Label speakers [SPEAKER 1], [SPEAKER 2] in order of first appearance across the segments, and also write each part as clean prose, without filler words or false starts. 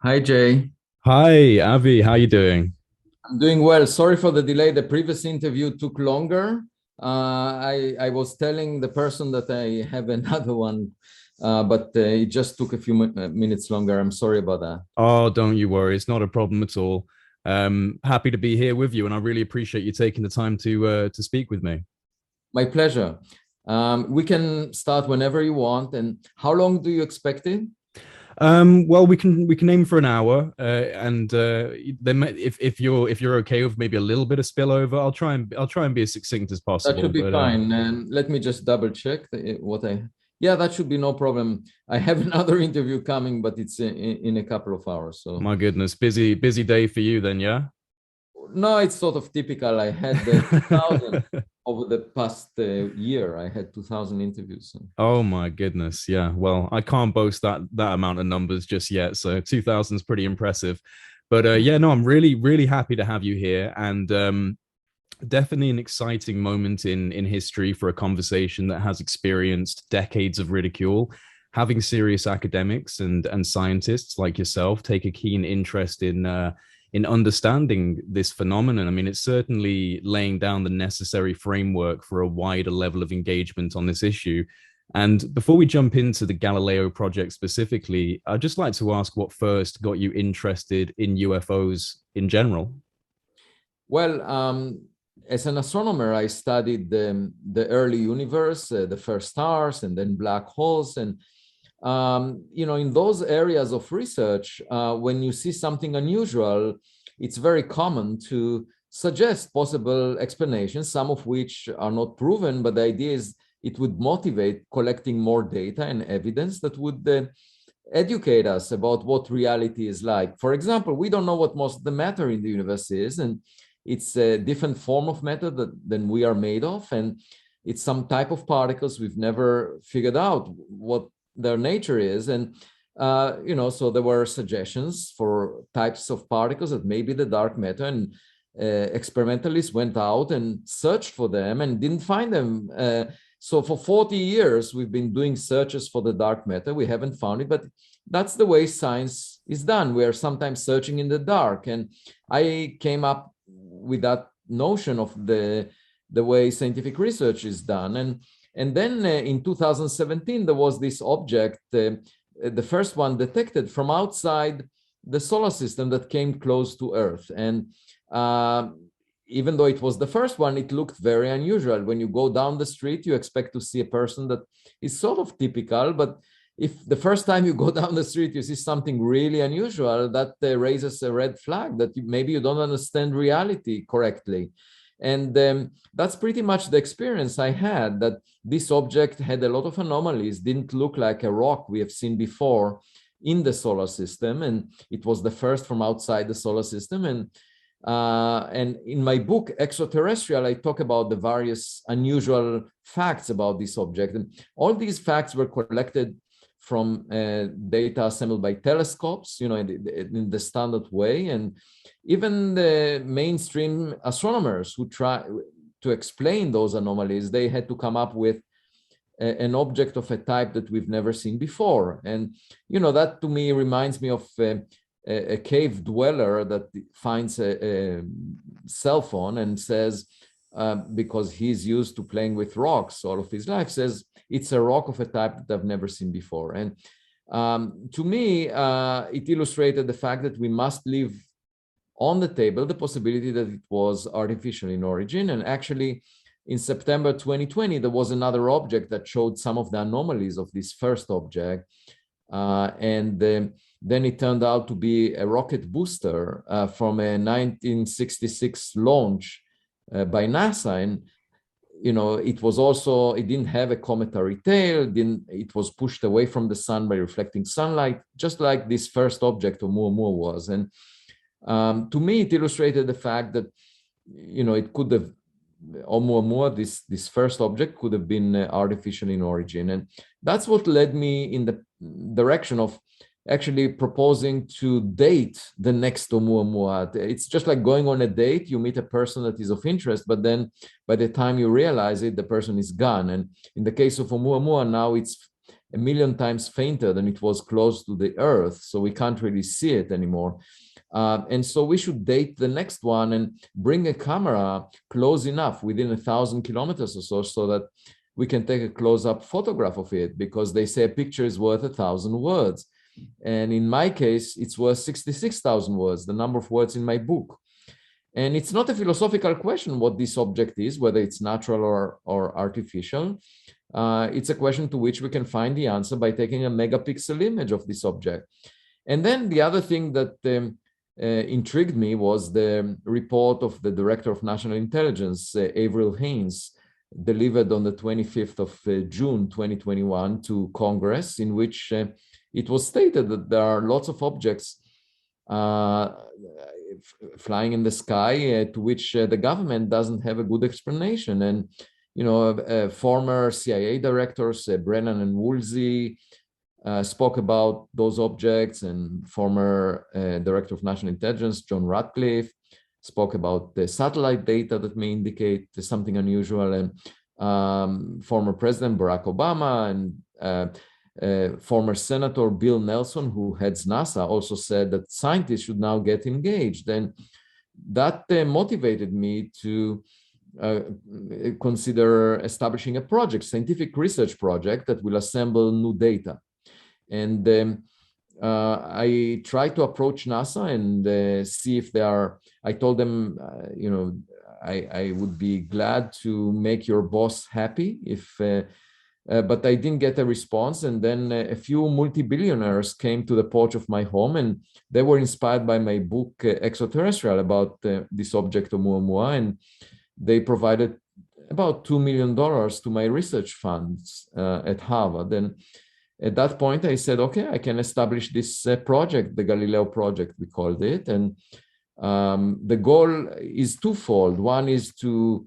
[SPEAKER 1] Hi, Jay.
[SPEAKER 2] Hi, Avi. How you doing?
[SPEAKER 1] I'm doing well. Sorry for the delay. The previous interview took longer. I was telling the person that I have another one, but it just took a few minutes longer. I'm sorry about that.
[SPEAKER 2] Oh, don't you worry. It's not a problem at all. Happy to be here with you, and I really appreciate you taking the time to speak with me.
[SPEAKER 1] My pleasure. We can start whenever you want. And how long do you expect it?
[SPEAKER 2] Well, we can aim for an hour, and then if you're okay with maybe a little bit of spillover, I'll try and be as succinct as
[SPEAKER 1] That
[SPEAKER 2] possible.
[SPEAKER 1] should be
[SPEAKER 2] But
[SPEAKER 1] fine. And let me just double check what I. Yeah, that should be no problem. I have another interview coming, but it's in a couple of hours. So
[SPEAKER 2] my goodness, busy day for you then, yeah.
[SPEAKER 1] no, it's sort of typical. I had 2,000 over the past year. I had 2,000 interviews. So.
[SPEAKER 2] Oh my goodness, yeah. Well, I can't boast that amount of numbers just yet, so 2000 is pretty impressive. But yeah, no, I'm really happy to have you here, and definitely an exciting moment in history for a conversation that has experienced decades of ridicule. Having serious academics and scientists like yourself take a keen interest in understanding this phenomenon. I mean, it's certainly laying down the necessary framework for a wider level of engagement on this issue. And before we jump into the Galileo project specifically, I'd just like to ask what first got you interested in UFOs in general.
[SPEAKER 1] Well, as an astronomer, I studied the early universe, the first stars, and then black holes. And in those areas of research, when you see something unusual, it's very common to suggest possible explanations, some of which are not proven, but the idea is it would motivate collecting more data and evidence that would educate us about what reality is like. For example, we don't know what most of the matter in the universe is, and it's a different form of matter than we are made of, and it's some type of particles we've never figured out what their nature is. And so there were suggestions for types of particles that may be the dark matter, and experimentalists went out and searched for them and didn't find them. So for 40 years, we've been doing searches for the dark matter. We haven't found it, but that's the way science is done. We are sometimes searching in the dark. And I came up with that notion of the way scientific research is done. And then in 2017, there was this object, the first one detected from outside the solar system that came close to Earth. And even though it was the first one, it looked very unusual. When you go down the street, you expect to see a person that is sort of typical, but if the first time you go down the street, you see something really unusual, that raises a red flag that maybe you don't understand reality correctly. And that's pretty much the experience I had, that this object had a lot of anomalies, didn't look like a rock we have seen before in the solar system. And it was the first from outside the solar system. And in my book, Extraterrestrial, I talk about the various unusual facts about this object. And all these facts were collected from data assembled by telescopes, in the standard way. And even the mainstream astronomers who try to explain those anomalies, they had to come up with an object of a type that we've never seen before. And, that to me reminds me of a cave dweller that finds a cell phone and says, because he's used to playing with rocks all of his life, says it's a rock of a type that I've never seen before. And to me, it illustrated the fact that we must leave on the table the possibility that it was artificial in origin. And actually, in September 2020, there was another object that showed some of the anomalies of this first object. And then it turned out to be a rocket booster from a 1966 launch by NASA. And it didn't have a cometary tail, it was pushed away from the sun by reflecting sunlight, just like this first object Oumuamua was. And to me, it illustrated the fact that it could have, Oumuamua, this first object, could have been artificial in origin. And that's what led me in the direction of actually proposing to date the next Oumuamua. It's just like going on a date. You meet a person that is of interest, but then by the time you realize it, the person is gone. And in the case of Oumuamua, now it's a million times fainter than it was close to the Earth, so we can't really see it anymore. And so we should date the next one and bring a camera close enough, within 1,000 kilometers or so, so that we can take a close-up photograph of it, because they say a picture is worth 1,000 words. And in my case, it's worth 66,000 words, the number of words in my book. And it's not a philosophical question what this object is, whether it's natural or artificial. It's a question to which we can find the answer by taking a megapixel image of this object. And then the other thing that intrigued me was the report of the Director of National Intelligence, Avril Haines, delivered on the 25th of June 2021 to Congress, in which it was stated that there are lots of objects flying in the sky to which the government doesn't have a good explanation. And, you know, former CIA directors, Brennan and Woolsey, spoke about those objects, and former Director of National Intelligence, John Ratcliffe, spoke about the satellite data that may indicate something unusual. And former President Barack Obama and former Senator Bill Nelson, who heads NASA, also said that scientists should now get engaged. And that motivated me to consider establishing a project, scientific research project, that will assemble new data. And I tried to approach NASA and see if they are, I told them, you know, I would be glad to make your boss happy if, but I didn't get a response. And then a few multi-billionaires came to the porch of my home, and they were inspired by my book, Extraterrestrial, about this object Oumuamua, and they provided about $2 million to my research funds at Harvard. And at that point, I said, okay, I can establish this project, the Galileo Project, we called it. And the goal is twofold. One is to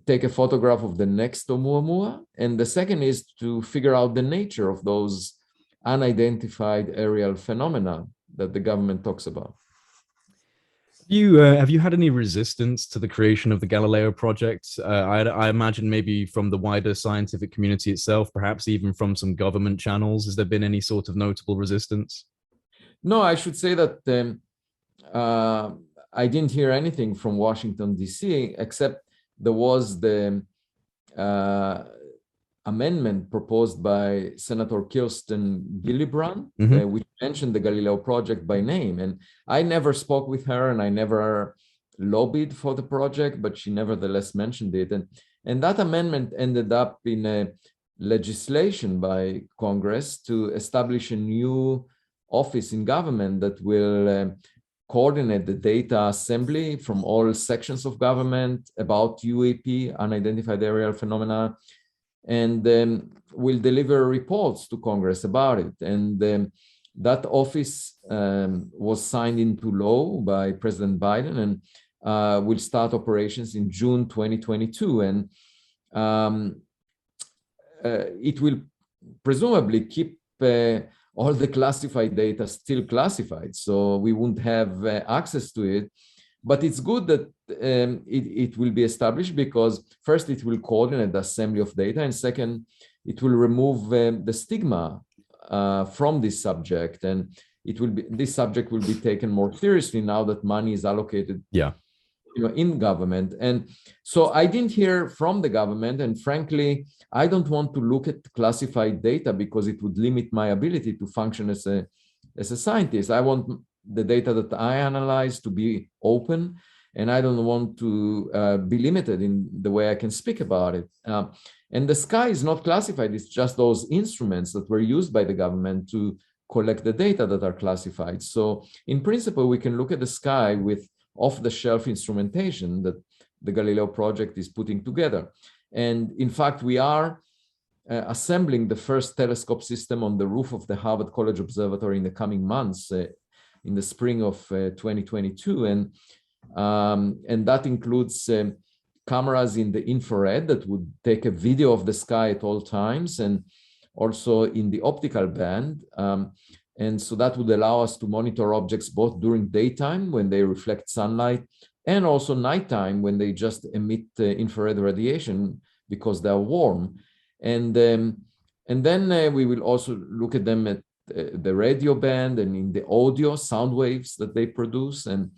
[SPEAKER 1] take a photograph of the next Oumuamua, and the second is to figure out the nature of those unidentified aerial phenomena that the government talks about.
[SPEAKER 2] Have you had any resistance to the creation of the Galileo Project? I imagine maybe from the wider scientific community itself, perhaps even from some government channels. Has there been any sort of notable resistance?
[SPEAKER 1] No, I should say that I didn't hear anything from Washington, D.C., except there was the amendment proposed by Senator Kirsten Gillibrand, which mentioned the Galileo Project by name. And I never spoke with her, and I never lobbied for the project, but she nevertheless mentioned it. And that amendment ended up in a legislation by Congress to establish a new office in government that will coordinate the data assembly from all sections of government about UAP, unidentified aerial phenomena, and will deliver reports to Congress about it. And that office was signed into law by President Biden, and will start operations in June 2022. And it will presumably keep all the classified data still classified, so we won't have access to it. But it's good that it will be established, because first, it will coordinate the assembly of data, and second, it will remove the stigma from this subject, and this subject will be taken more seriously now that money is allocated, in government. And so I didn't hear from the government, and frankly, I don't want to look at classified data because it would limit my ability to function as a scientist. I want the data that I analyze to be open, and I don't want to be limited in the way I can speak about it. And the sky is not classified. It's just those instruments that were used by the government to collect the data that are classified. So in principle, we can look at the sky with off-the-shelf instrumentation that the Galileo Project is putting together. And in fact, we are assembling the first telescope system on the roof of the Harvard College Observatory in the coming months, in the spring of 2022. And that includes cameras in the infrared that would take a video of the sky at all times, and also in the optical band. And so that would allow us to monitor objects both during daytime when they reflect sunlight, and also nighttime when they just emit infrared radiation because they're warm. And And then we will also look at them at the radio band and in the audio sound waves that they produce. And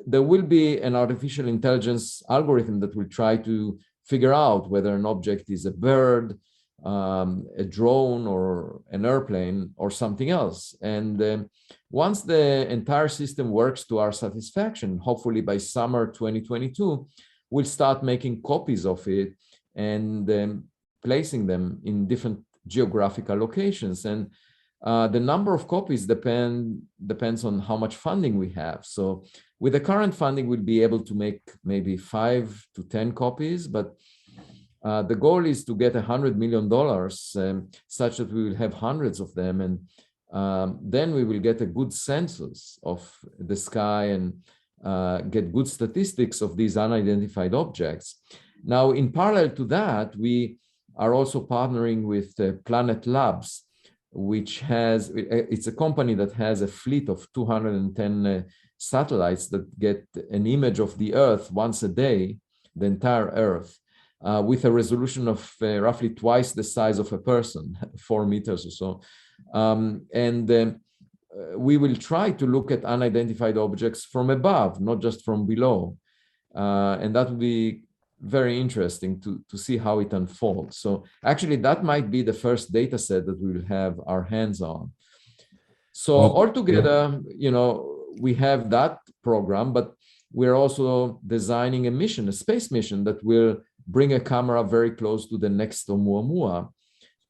[SPEAKER 1] there will be an artificial intelligence algorithm that will try to figure out whether an object is a bird, a drone, or an airplane, or something else. And once the entire system works to our satisfaction, hopefully by summer 2022, we'll start making copies of it and placing them in different geographical locations. And the number of copies depends on how much funding we have. So with the current funding, we'll be able to make maybe 5 to 10 copies, but the goal is to get $100 million such that we will have hundreds of them. And then we will get a good census of the sky and get good statistics of these unidentified objects. Now, in parallel to that, we are also partnering with Planet Labs, which it's a company that has a fleet of 210 satellites that get an image of the Earth once a day, the entire Earth, with a resolution of roughly twice the size of a person, 4 meters or so. We will try to look at unidentified objects from above, not just from below. And that will be very interesting to see how it unfolds. So actually, that might be the first data set that we will have our hands on. So altogether, we have that program, but we're also designing a mission, a space mission that will bring a camera very close to the next Oumuamua.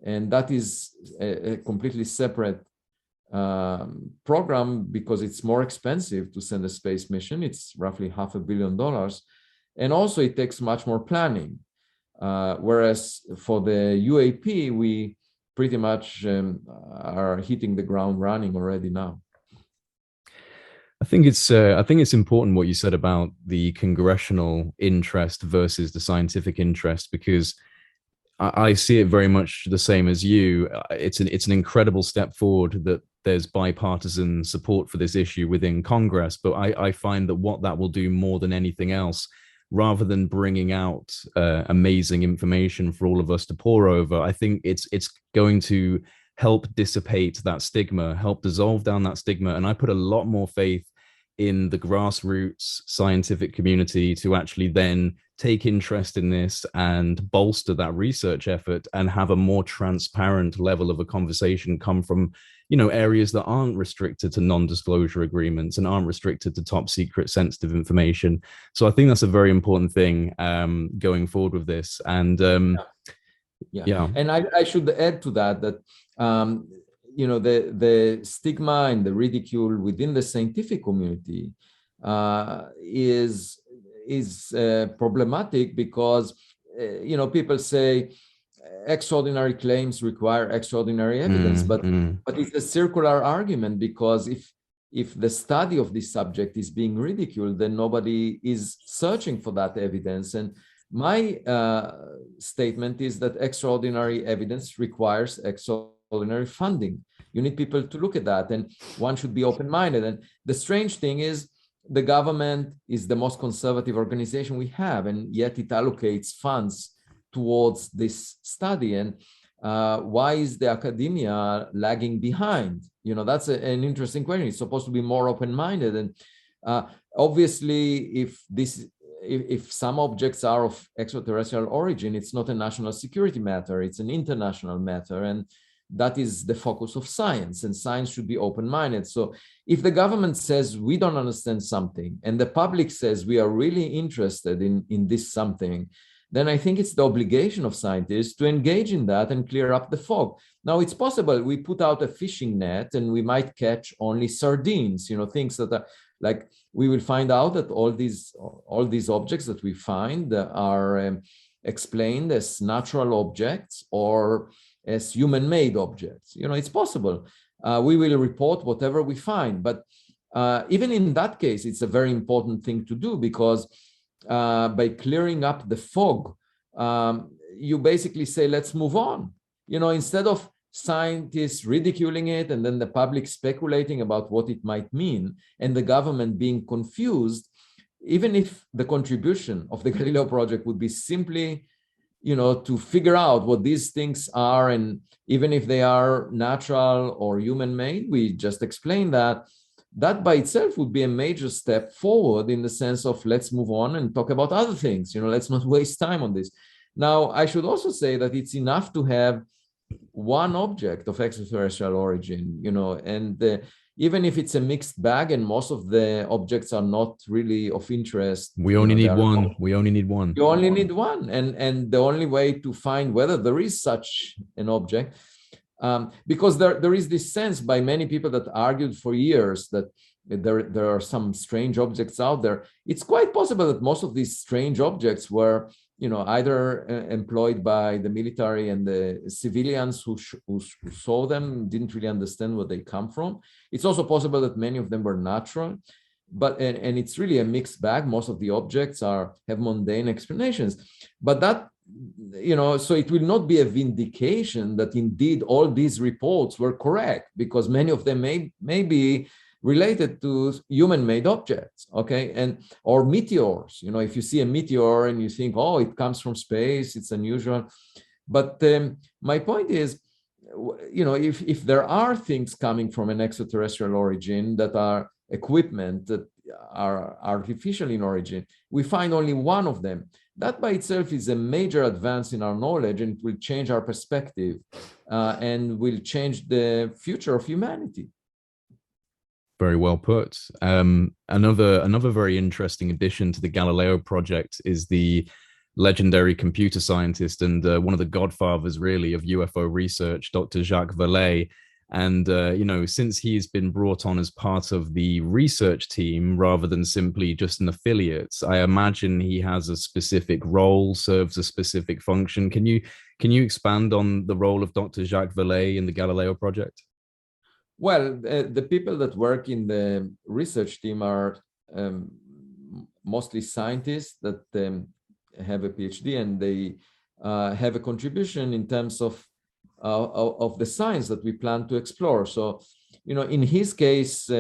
[SPEAKER 1] And that is a completely separate program because it's more expensive to send a space mission. It's roughly $500 million. And also it takes much more planning. Whereas for the UAP, we pretty much are hitting the ground running already now.
[SPEAKER 2] I think it's important what you said about the congressional interest versus the scientific interest, because I see it very much the same as you. It's an incredible step forward that there's bipartisan support for this issue within Congress, but I find that what that will do more than anything else, rather than bringing out amazing information for all of us to pore over, I think it's going to help dissipate that stigma, help dissolve down that stigma. And I put a lot more faith in the grassroots scientific community to actually then take interest in this and bolster that research effort and have a more transparent level of a conversation come from, areas that aren't restricted to non-disclosure agreements and aren't restricted to top secret sensitive information. So I think that's a very important thing going forward with this. And
[SPEAKER 1] yeah. And I should add to that the stigma and the ridicule within the scientific community is problematic because people say extraordinary claims require extraordinary evidence, but it's a circular argument, because if the study of this subject is being ridiculed, then nobody is searching for that evidence. And my statement is that extraordinary evidence requires extraordinary funding. You need people to look at that, and one should be open-minded. And the strange thing is, the government is the most conservative organization we have, and yet it allocates funds towards this study. And why is the academia lagging behind? That's an interesting question. It's supposed to be more open-minded. And obviously, if some objects are of extraterrestrial origin, it's not a national security matter, it's an international matter. And that is the focus of science, and science should be open-minded. So if the government says we don't understand something, and the public says we are really interested in this something, then I think it's the obligation of scientists to engage in that and clear up the fog. Now, it's possible we put out a fishing net and we might catch only sardines, things that are like, we will find out that all these objects that we find are explained as natural objects or as human-made objects. It's possible. We will report whatever we find. But even in that case, it's a very important thing to do, because by clearing up the fog, you basically say, let's move on. Instead of scientists ridiculing it and then the public speculating about what it might mean and the government being confused, even if the contribution of the Galileo Project would be simply, to figure out what these things are, and even if they are natural or human-made, we just explained that. That by itself would be a major step forward in the sense of let's move on and talk about other things. Let's not waste time on this. Now, I should also say that it's enough to have one object of extraterrestrial origin, and even if it's a mixed bag and most of the objects are not really of interest.
[SPEAKER 2] We only need one. We only need one.
[SPEAKER 1] You only need one. And the only way to find whether there is such an object, because there is this sense by many people that argued for years that there are some strange objects out there. It's quite possible that most of these strange objects were either employed by the military, and the civilians who saw them didn't really understand where they come from. It's also possible that many of them were natural, and it's really a mixed bag. Most of the objects have mundane explanations, but that, so it will not be a vindication that indeed all these reports were correct, because many of them may be related to human-made objects, okay, or meteors. If you see a meteor and you think, oh, it comes from space, it's unusual. But my point is, if there are things coming from an extraterrestrial origin that are equipment that are artificial in origin, we find only one of them. That by itself is a major advance in our knowledge, and it will change our perspective and will change the future of humanity.
[SPEAKER 2] Very well put. Another very interesting addition to the Galileo Project is the legendary computer scientist and one of the godfathers, really, of UFO research, Dr. Jacques Vallée. And, since he's been brought on as part of the research team rather than simply just an affiliate, I imagine he has a specific role, serves a specific function. Can you expand on the role of Dr. Jacques Vallée in the Galileo Project?
[SPEAKER 1] Well, the people that work in the research team are mostly scientists that have a PhD, and they have a contribution in terms of the science that we plan to explore. So, in his case,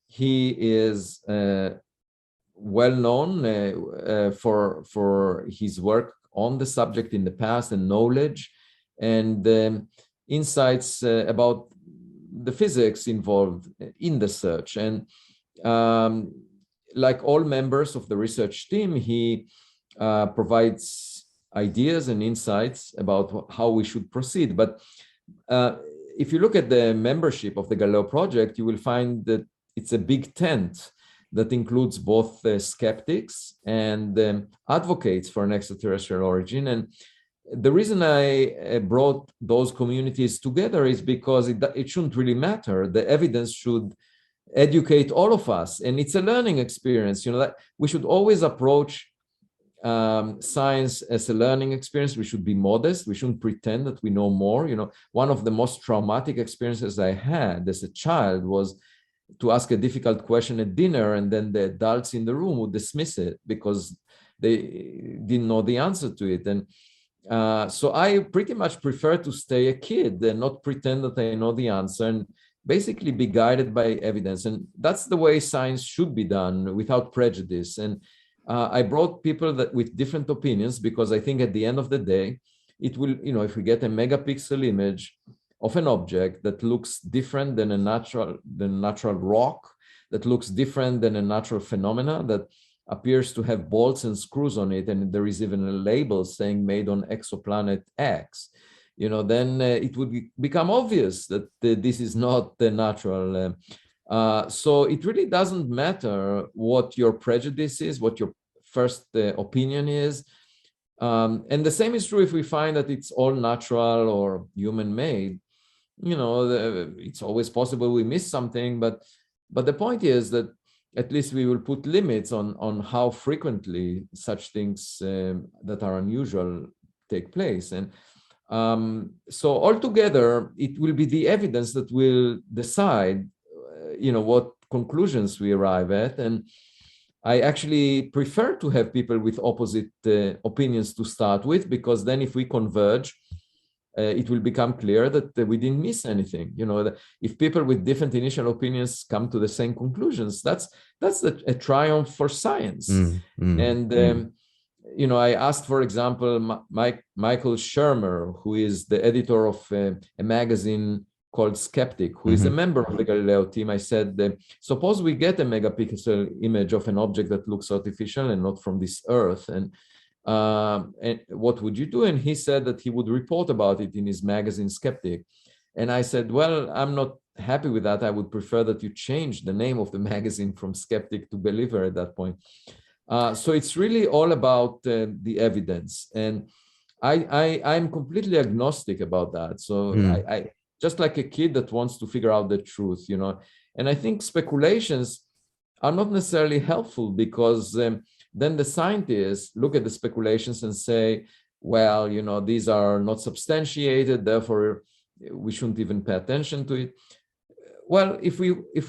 [SPEAKER 1] he is well known for his work on the subject in the past, and knowledge and insights about the physics involved in the search. And like all members of the research team, he provides ideas and insights about how we should proceed. But if you look at the membership of the Galileo Project, you will find that it's a big tent that includes both skeptics and advocates for an extraterrestrial origin. And the reason I brought those communities together is because it shouldn't really matter. The evidence should educate all of us, and it's a learning experience. That we should always approach science as a learning experience. We should be modest. We shouldn't pretend that we know more. One of the most traumatic experiences I had as a child was to ask a difficult question at dinner, and then the adults in the room would dismiss it because they didn't know the answer to it. And so I pretty much prefer to stay a kid and not pretend that I know the answer, and basically be guided by evidence. And that's the way science should be done, without prejudice. And I brought people with different opinions, because I think at the end of the day, it will, if we get a megapixel image of an object that looks different than a natural rock, that looks different than a natural phenomena, that appears to have bolts and screws on it, and there is even a label saying made on exoplanet X, then it would become obvious that this is not the natural. So it really doesn't matter what your prejudice is, what your first opinion is. And the same is true if we find that it's all natural or human-made. It's always possible we miss something, but the point is that at least we will put limits on how frequently such things that are unusual take place. And so altogether, it will be the evidence that will decide, what conclusions we arrive at. And I actually prefer to have people with opposite opinions to start with, because then if we converge, it will become clear that we didn't miss anything. If people with different initial opinions come to the same conclusions, that's a triumph for science. And I asked, for example, Michael Shermer, who is the editor of a magazine called Skeptic, who is a member of the Galileo team. I said, suppose we get a megapixel image of an object that looks artificial and not from this Earth, and what would you do? And he said that he would report about it in his magazine Skeptic. And I said, well, I'm not happy with that. I would prefer that you change the name of the magazine from Skeptic to Believer at that point. So it's really all about the evidence. And I'm completely agnostic about that. So I just like a kid that wants to figure out the truth, And I think speculations are not necessarily helpful, because then the scientists look at the speculations and say, well, these are not substantiated, therefore we shouldn't even pay attention to it. Well, if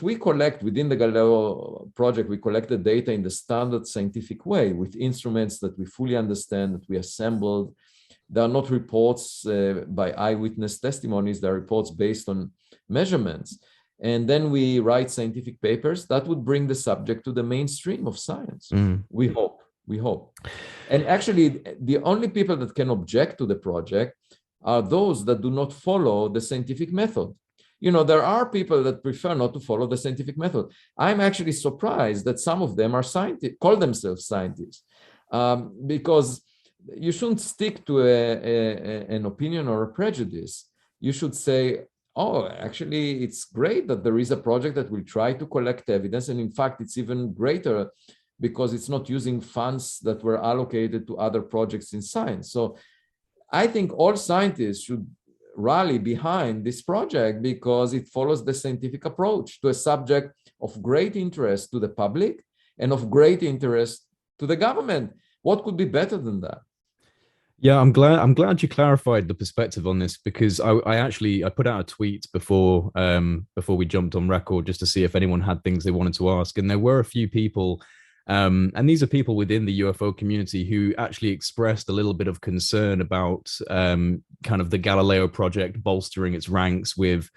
[SPEAKER 1] we collect within the Galileo project, we collect the data in the standard scientific way with instruments that we fully understand, that we assembled. They are not reports by eyewitness testimonies. They are reports based on measurements. And then we write scientific papers that would bring the subject to the mainstream of science. We hope. And actually, the only people that can object to the project are those that do not follow the scientific method. There are people that prefer not to follow the scientific method. I'm actually surprised that some of them are scientists, call themselves scientists, because you shouldn't stick to an opinion or a prejudice. You should say, oh, actually, it's great that there is a project that will try to collect evidence. And in fact, it's even greater because it's not using funds that were allocated to other projects in science. So I think all scientists should rally behind this project because it follows the scientific approach to a subject of great interest to the public and of great interest to the government. What could be better than that?
[SPEAKER 2] Yeah, I'm glad you clarified the perspective on this, because I put out a tweet before we jumped on record just to see if anyone had things they wanted to ask, and there were a few people, and these are people within the UFO community who actually expressed a little bit of concern about kind of the Galileo Project bolstering its ranks with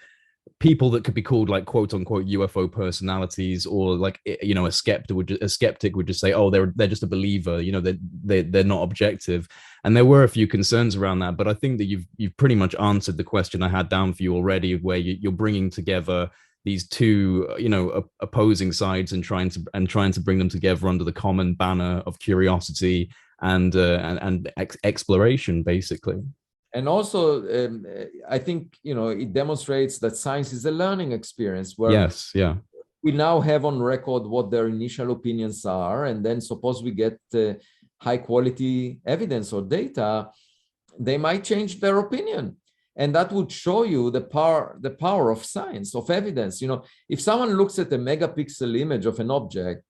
[SPEAKER 2] people that could be called like quote unquote UFO personalities, or like, a skeptic would just say, oh, they're just a believer, they're not objective. And there were a few concerns around that, but I think that you've pretty much answered the question I had down for you already, where you're bringing together these two opposing sides and trying to bring them together under the common banner of curiosity and exploration, basically.
[SPEAKER 1] And also, I think, it demonstrates that science is a learning experience where
[SPEAKER 2] yes, yeah,
[SPEAKER 1] we now have on record what their initial opinions are. And then suppose we get high quality evidence or data, they might change their opinion. And that would show you the power of science, of evidence. If someone looks at a megapixel image of an object,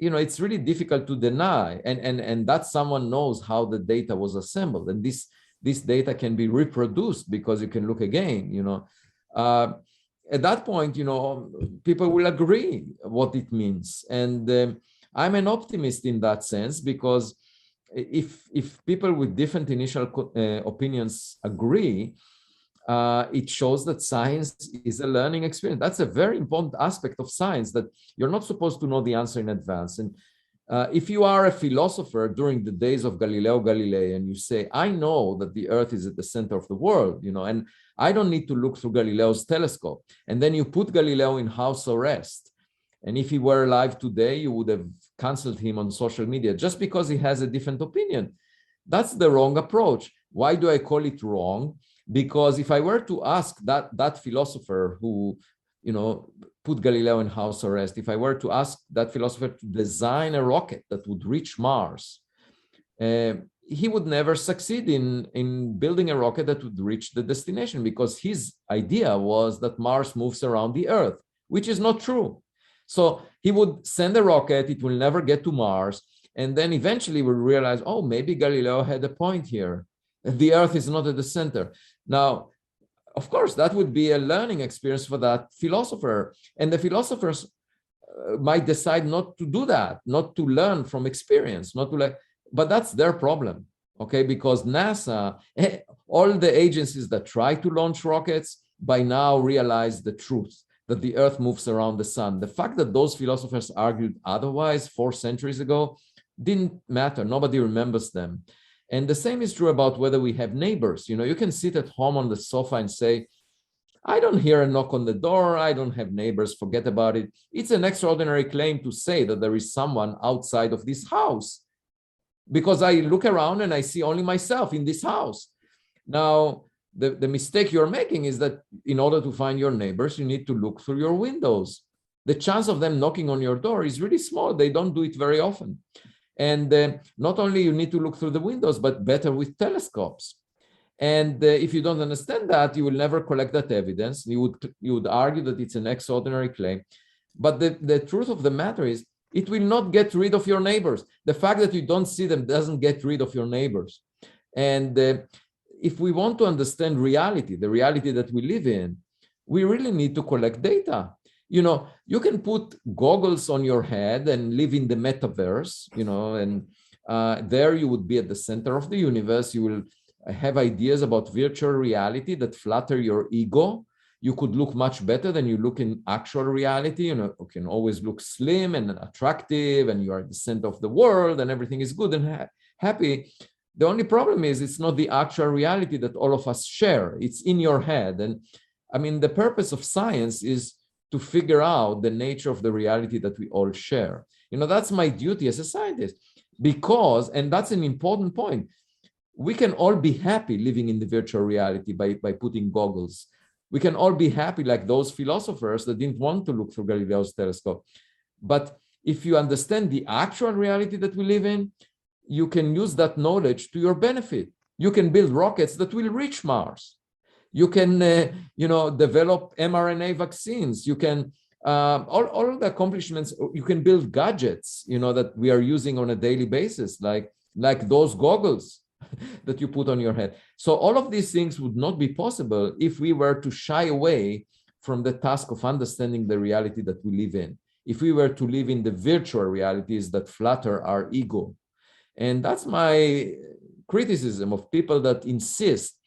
[SPEAKER 1] it's really difficult to deny. And that someone knows how the data was assembled. And this data can be reproduced because you can look again, at that point, people will agree what it means. And I'm an optimist in that sense, because if people with different initial opinions agree, it shows that science is a learning experience. That's a very important aspect of science, that you're not supposed to know the answer in advance. And if you are a philosopher during the days of Galileo Galilei and you say, I know that the Earth is at the center of the world, and I don't need to look through Galileo's telescope. And then you put Galileo in house arrest. And if he were alive today, you would have canceled him on social media just because he has a different opinion. That's the wrong approach. Why do I call it wrong? Because if I were to ask that philosopher who, put Galileo in house arrest, if I were to ask that philosopher to design a rocket that would reach Mars, he would never succeed in building a rocket that would reach the destination, because his idea was that Mars moves around the Earth, which is not true. So he would send a rocket, it will never get to Mars, and then eventually we'll realize, oh, maybe Galileo had a point here. The Earth is not at the center. Now, of course, that would be a learning experience for that philosopher. And the philosophers might decide not to do that, not to learn from experience, but that's their problem, okay? Because NASA, all the agencies that try to launch rockets by now realize the truth, that the Earth moves around the sun. The fact that those philosophers argued otherwise 4 centuries ago Didn't matter. Nobody remembers them. And the same is true about whether we have neighbors. You know, you can sit at home on the sofa and say, I don't hear a knock on the door. I don't have neighbors. Forget about it. It's an extraordinary claim to say that there is someone outside of this house, because I look around and I see only myself in this house. Now, the mistake you're making is that in order to find your neighbors, you need to look through your windows. The chance of them knocking on your door is really small. They don't do it very often. And not only you need to look through the windows, but better with telescopes. And if you don't understand that, you will never collect that evidence. You would argue that it's an extraordinary claim. But the truth of the matter is, it will not get rid of your neighbors. The fact that you don't see them doesn't get rid of your neighbors. And if we want to understand reality, the reality that we live in, we really need to collect data. You know, you can put goggles on your head and live in the metaverse, you know, and there you would be at the center of the universe. You will have ideas about virtual reality that flatter your ego. You could look much better than you look in actual reality. You know, you can always look slim and attractive, and you are at the center of the world, and everything is good and happy. The only problem is it's not the actual reality that all of us share. It's in your head. And I mean, the purpose of science is to figure out the nature of the reality that we all share. You know, that's my duty as a scientist, because, and that's an important point, we can all be happy living in the virtual reality by putting goggles. We can all be happy like those philosophers that didn't want to look through Galileo's telescope. But if you understand the actual reality that we live in, you can use that knowledge to your benefit. You can build rockets that will reach Mars. You can, develop mRNA vaccines. You can, all the accomplishments, you can build gadgets, that we are using on a daily basis, like those goggles that you put on your head. So all of these things would not be possible if we were to shy away from the task of understanding the reality that we live in. If we were to live in the virtual realities that flatter our ego. And that's my criticism of people that insist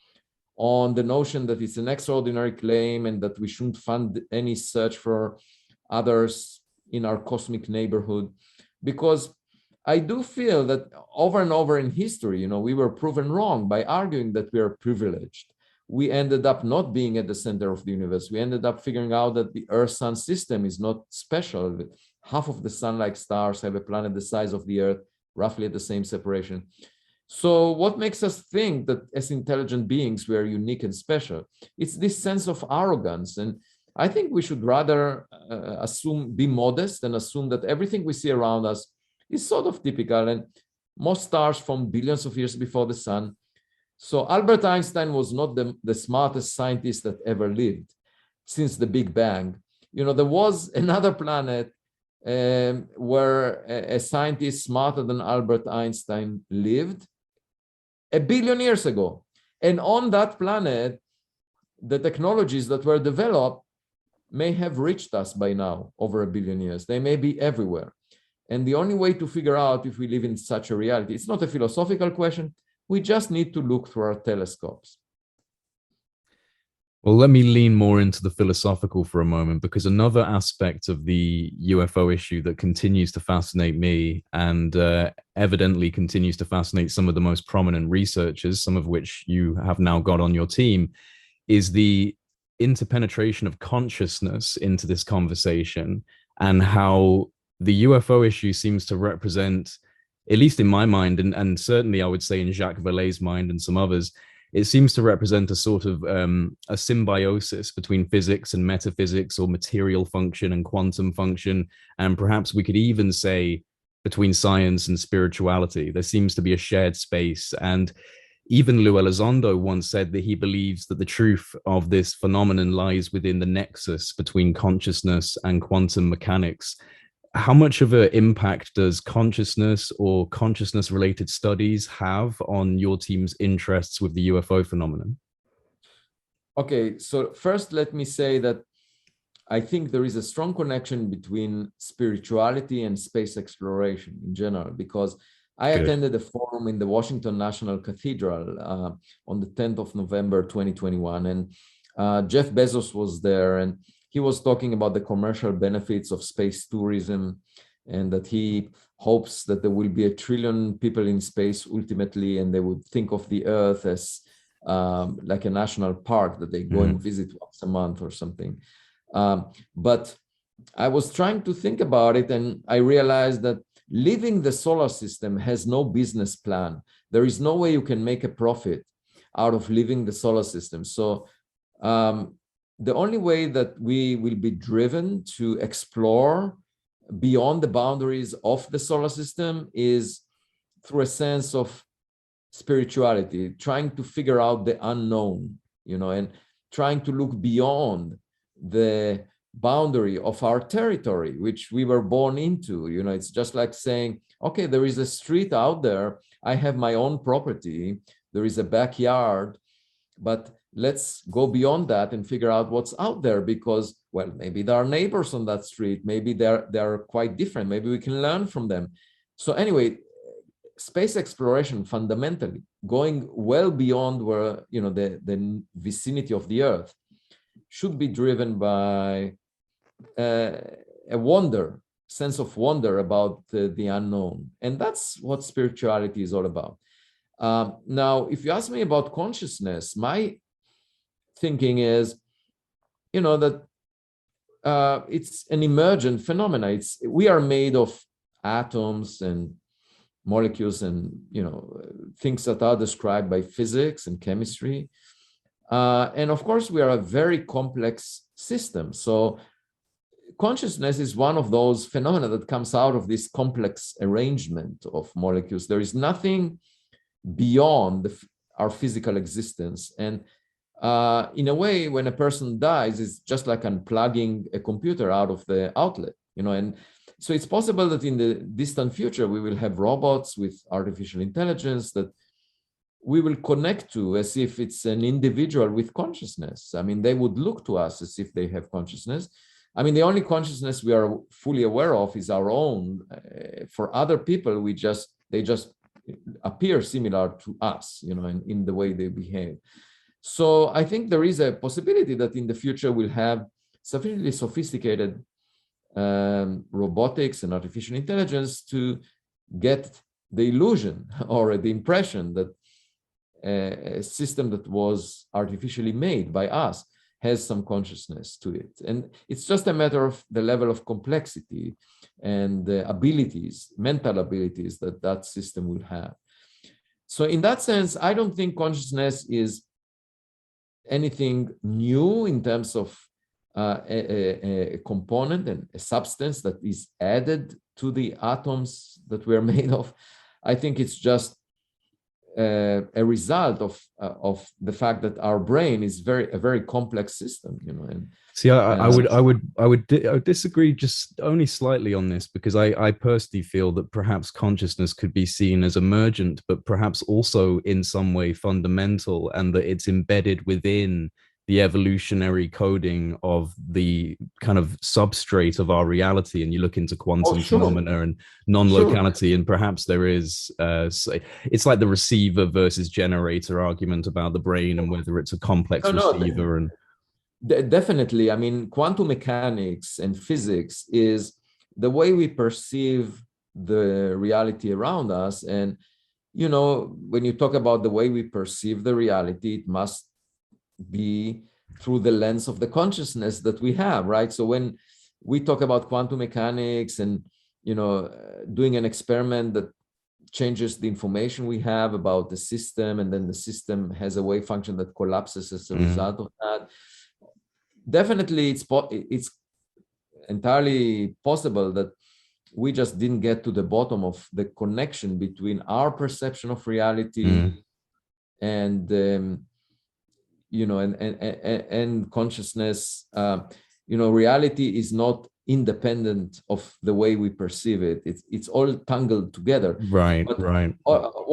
[SPEAKER 1] on the notion that it's an extraordinary claim and that we shouldn't fund any search for others in our cosmic neighborhood. Because I do feel that over and over in history, we were proven wrong by arguing that we are privileged. We ended up not being at the center of the universe. We ended up figuring out that the Earth-Sun system is not special. Half of the sun-like stars have a planet the size of the Earth, roughly at the same separation. So what makes us think that as intelligent beings, we are unique and special? It's this sense of arrogance. And I think we should rather be modest and assume that everything we see around us is sort of typical, and most stars formed billions of years before the sun. So Albert Einstein was not the smartest scientist that ever lived since the Big Bang. There was another planet where a scientist smarter than Albert Einstein lived 1 billion years ago. And on that planet, the technologies that were developed may have reached us by now over 1 billion years. They may be everywhere. And the only way to figure out if we live in such a reality, it's not a philosophical question. We just need to look through our telescopes.
[SPEAKER 2] Well, let me lean more into the philosophical for a moment, because another aspect of the UFO issue that continues to fascinate me and evidently continues to fascinate some of the most prominent researchers, some of which you have now got on your team, is the interpenetration of consciousness into this conversation, and how the UFO issue seems to represent, at least in my mind, and certainly I would say in Jacques Vallée's mind and some others, it seems to represent a sort of a symbiosis between physics and metaphysics, or material function and quantum function. And perhaps we could even say between science and spirituality. There seems to be a shared space. And even Lou Elizondo once said that he believes that the truth of this phenomenon lies within the nexus between consciousness and quantum mechanics. How much of an impact does consciousness or consciousness-related studies have on your team's interests with the UFO phenomenon?
[SPEAKER 1] Okay, so first let me say that I think there is a strong connection between spirituality and space exploration in general, because I attended a forum in the Washington National Cathedral on the 10th of November, 2021, and Jeff Bezos was there, and he was talking about the commercial benefits of space tourism. and that he hopes that there will be 1 trillion people in space ultimately, and they would think of the Earth as like a national park that they go and visit once a month or something. But I was trying to think about it, and I realized that leaving the solar system has no business plan. There is no way you can make a profit out of leaving the solar system. So the only way that we will be driven to explore beyond the boundaries of the solar system is through a sense of spirituality, trying to figure out the unknown, and trying to look beyond the boundary of our territory, which we were born into. It's just like saying, okay, there is a street out there. I have my own property. There is a backyard, but let's go beyond that and figure out what's out there, because, well, maybe there are neighbors on that street. Maybe they're quite different. Maybe we can learn from them. So anyway, space exploration, fundamentally going well beyond where, the vicinity of the Earth, should be driven by a sense of wonder about the unknown. And that's what spirituality is all about. Now, if you ask me about consciousness, my thinking is, that it's an emergent phenomena. We are made of atoms and molecules and, things that are described by physics and chemistry. And of course, we are a very complex system. So consciousness is one of those phenomena that comes out of this complex arrangement of molecules. There is nothing beyond our physical existence. And in a way, when a person dies, it's just like unplugging a computer out of the outlet, and so it's possible that in the distant future, we will have robots with artificial intelligence that we will connect to as if it's an individual with consciousness. I mean, they would look to us as if they have consciousness. I mean, the only consciousness we are fully aware of is our own. For other people, they just appear similar to us, in the way they behave. So I think there is a possibility that in the future we'll have sufficiently sophisticated robotics and artificial intelligence to get the illusion or the impression that a system that was artificially made by us has some consciousness to it. And it's just a matter of the level of complexity and the abilities, mental abilities that system will have. So in that sense, I don't think consciousness is anything new in terms of a component and a substance that is added to the atoms that we're made of. I think it's just a result of the fact that our brain is a very complex system, And
[SPEAKER 2] see, I would disagree just only slightly on this, because I personally feel that perhaps consciousness could be seen as emergent, but perhaps also in some way fundamental, and that it's embedded within the evolutionary coding of the kind of substrate of our reality. And you look into quantum phenomena and non-locality, and perhaps there is, it's like the receiver versus generator argument about the brain and whether it's a complex receiver. And
[SPEAKER 1] definitely, I mean, quantum mechanics and physics is the way we perceive the reality around us. And, when you talk about the way we perceive the reality, it must be through the lens of the consciousness that we have, right? So when we talk about quantum mechanics and, doing an experiment that changes the information we have about the system, and then the system has a wave function that collapses as a result of that, definitely it's entirely possible that we just didn't get to the bottom of the connection between our perception of reality and and consciousness. Reality is not independent of the way we perceive it. It's all tangled together.
[SPEAKER 2] Right.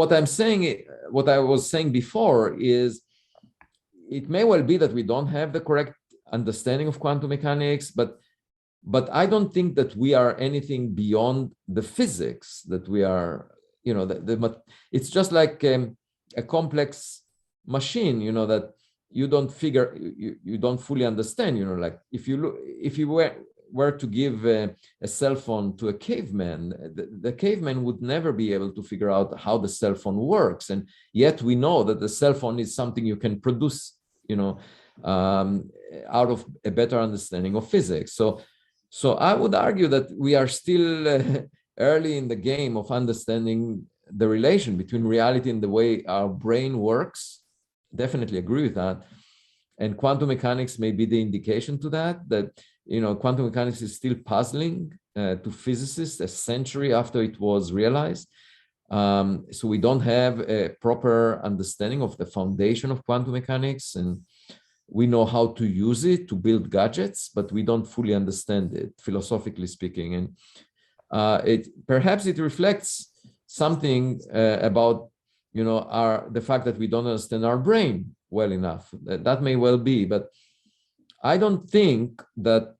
[SPEAKER 1] What I was saying before is, it may well be that we don't have the correct understanding of quantum mechanics, but I don't think that we are anything beyond the physics that we are. It's just like a complex machine, that you don't fully understand. Like if you were to give a cell phone to a caveman, the caveman would never be able to figure out how the cell phone works. And yet we know that the cell phone is something you can produce, out of a better understanding of physics. So I would argue that we are still early in the game of understanding the relation between reality and the way our brain works. Definitely agree with that. And quantum mechanics may be the indication to that quantum mechanics is still puzzling to physicists a century after it was realized. So we don't have a proper understanding of the foundation of quantum mechanics, and we know how to use it to build gadgets, but we don't fully understand it, philosophically speaking. And perhaps it reflects something about the fact that we don't understand our brain well enough. That may well be, but I don't think that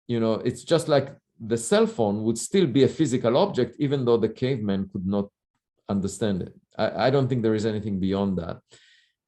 [SPEAKER 1] it's just like the cell phone would still be a physical object, even though the caveman could not understand it. I don't think there is anything beyond that.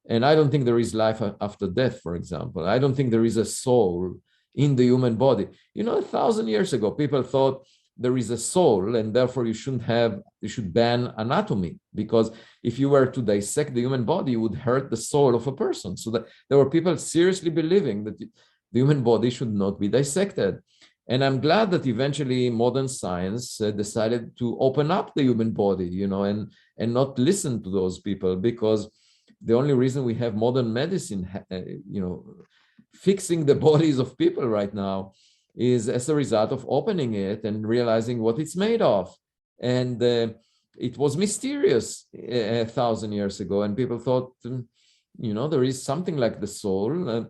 [SPEAKER 1] And I don't think there is life after death, for example. I don't think there is a soul in the human body. 1,000 years ago, people thought there is a soul, and therefore you should ban anatomy, because if you were to dissect the human body, you would hurt the soul of a person. So that there were people seriously believing that the human body should not be dissected. And I'm glad that eventually modern science decided to open up the human body, and not listen to those people, because the only reason we have modern medicine, fixing the bodies of people right now is as a result of opening it and realizing what it's made of. And it was mysterious 1,000 years ago, and people thought, there is something like the soul.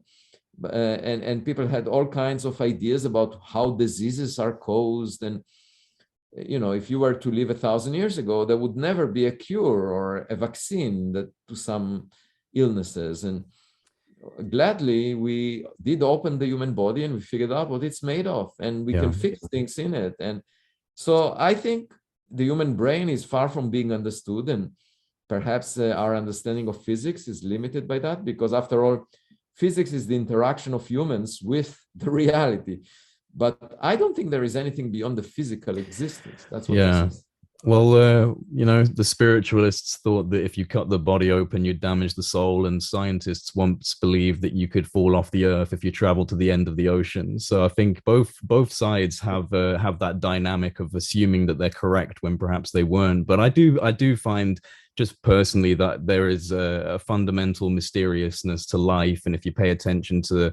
[SPEAKER 1] And people had all kinds of ideas about how diseases are caused. And, if you were to live 1,000 years ago, there would never be a cure or a vaccine to some illnesses. And gladly, we did open the human body and we figured out what it's made of, and we can fix things in it. And so I think the human brain is far from being understood, and perhaps our understanding of physics is limited by that, because after all, physics is the interaction of humans with the reality. But I don't think there is anything beyond the physical existence. That's what this is.
[SPEAKER 2] Well, the spiritualists thought that if you cut the body open, you'd damage the soul, and scientists once believed that you could fall off the earth if you travel to the end of the ocean. So I think both sides have that dynamic of assuming that they're correct when perhaps they weren't. But I do find, just personally, that there is a fundamental mysteriousness to life, and if you pay attention to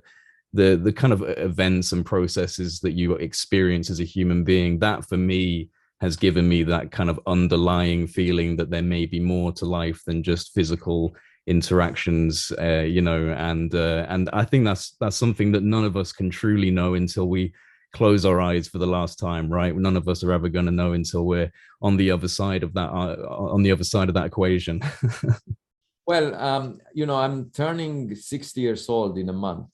[SPEAKER 2] the kind of events and processes that you experience as a human being, that for me has given me that kind of underlying feeling that there may be more to life than just physical interactions, and I think that's something that none of us can truly know until we close our eyes for the last time, right? None of us are ever going to know until we're on the other side of that equation.
[SPEAKER 1] Well, I'm turning 60 years old in a month.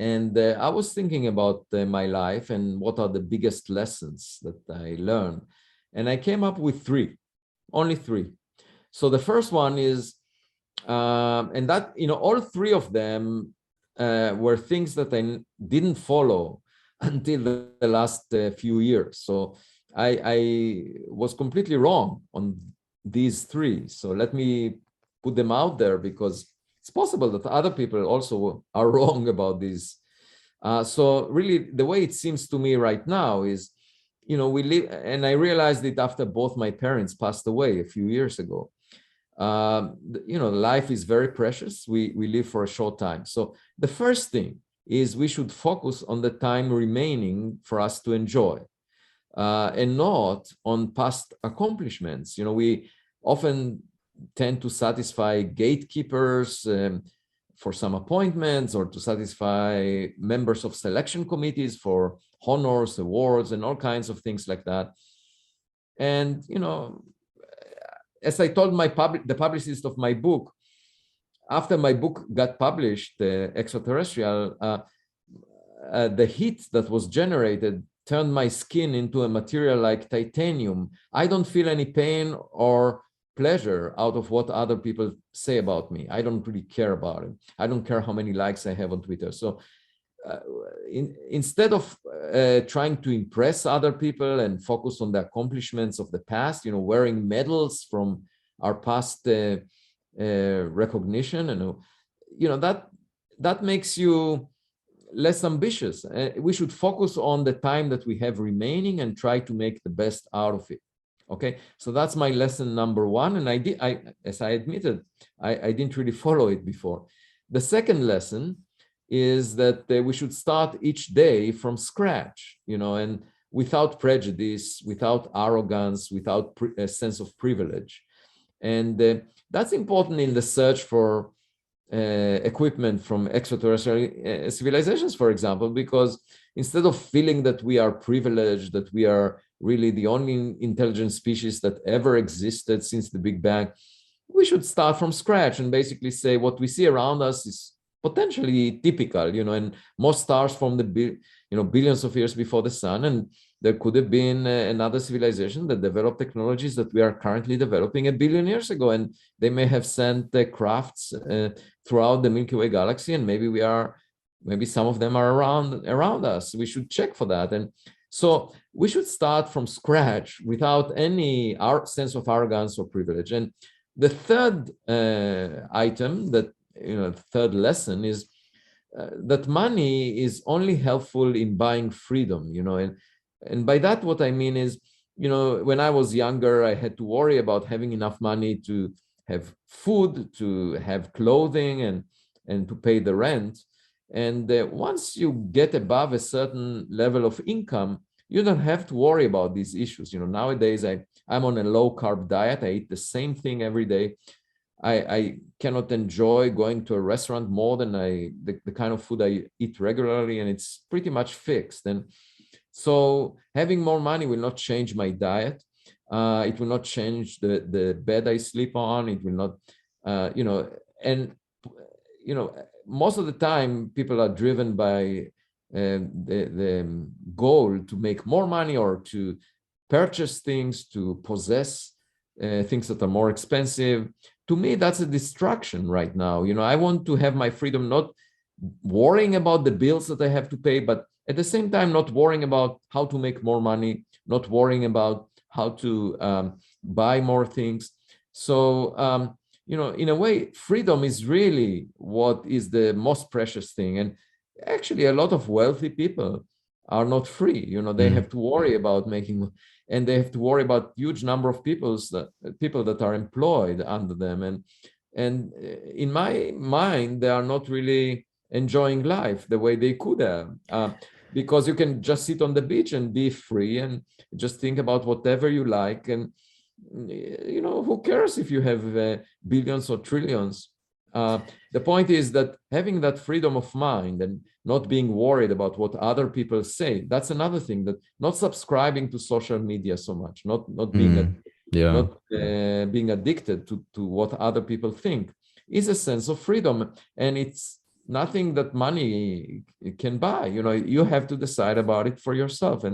[SPEAKER 1] And I was thinking about my life and what are the biggest lessons that I learned. And I came up with only three. So the first one is, and that, all three of them were things that I didn't follow until the last few years. So I was completely wrong on these three. So let me put them out there, because it's possible that other people also are wrong about these. So really, the way it seems to me right now is, we live, and I realized it after both my parents passed away a few years ago. Life is very precious. We live for a short time. So the first thing is we should focus on the time remaining for us to enjoy, and not on past accomplishments. We often tend to satisfy gatekeepers for some appointments, or to satisfy members of selection committees for honors, awards, and all kinds of things like that. And, as I told the publicist of my book, after my book got published, Extraterrestrial, the heat that was generated turned my skin into a material like titanium. I don't feel any pain or pleasure out of what other people say about me. I don't really care about it. I don't care how many likes I have on Twitter. So instead of trying to impress other people and focus on the accomplishments of the past, wearing medals from our past recognition, and that makes you less ambitious. We should focus on the time that we have remaining and try to make the best out of it. Okay, so that's my lesson number one, and as I admitted, I didn't really follow it before. The second lesson is that we should start each day from scratch, and without prejudice, without arrogance, without a sense of privilege. And that's important in the search for equipment from extraterrestrial civilizations, for example, because instead of feeling that we are privileged, that we are really the only intelligent species that ever existed since the Big Bang, we should start from scratch and basically say what we see around us is potentially typical, and most stars from the billions of years before the sun, and there could have been another civilization that developed technologies that we are currently developing 1 billion years ago, and they may have sent crafts throughout the Milky Way galaxy, and maybe some of them are around us. We should check for that, and so we should start from scratch without any sense of arrogance or privilege. And the third item, third lesson is that money is only helpful in buying freedom, and by that what I mean is, when I was younger, I had to worry about having enough money to have food, to have clothing, and to pay the rent. And once you get above a certain level of income, you don't have to worry about these issues. Nowadays I'm on a low carb diet. I eat the same thing every day. I cannot enjoy going to a restaurant more than the kind of food I eat regularly, and it's pretty much fixed. And so having more money will not change my diet. It will not change the bed I sleep on. It will not, most of the time people are driven by the goal to make more money or to purchase things, to possess things that are more expensive. To me, that's a distraction right now. I want to have my freedom, not worrying about the bills that I have to pay, but at the same time, not worrying about how to make more money, not worrying about how to buy more things. So, in a way, freedom is really what is the most precious thing. And actually, a lot of wealthy people are not free. They have to worry about making, and they have to worry about huge number of people that are employed under them. And in my mind, they are not really enjoying life the way they could have, because you can just sit on the beach and be free and just think about whatever you like. And, who cares if you have billions or trillions? The point is that having that freedom of mind and not being worried about what other people say, that's another thing, that not subscribing to social media so much, not being being addicted to what other people think, is a sense of freedom. And it's nothing that money can buy. You have to decide about it for yourself.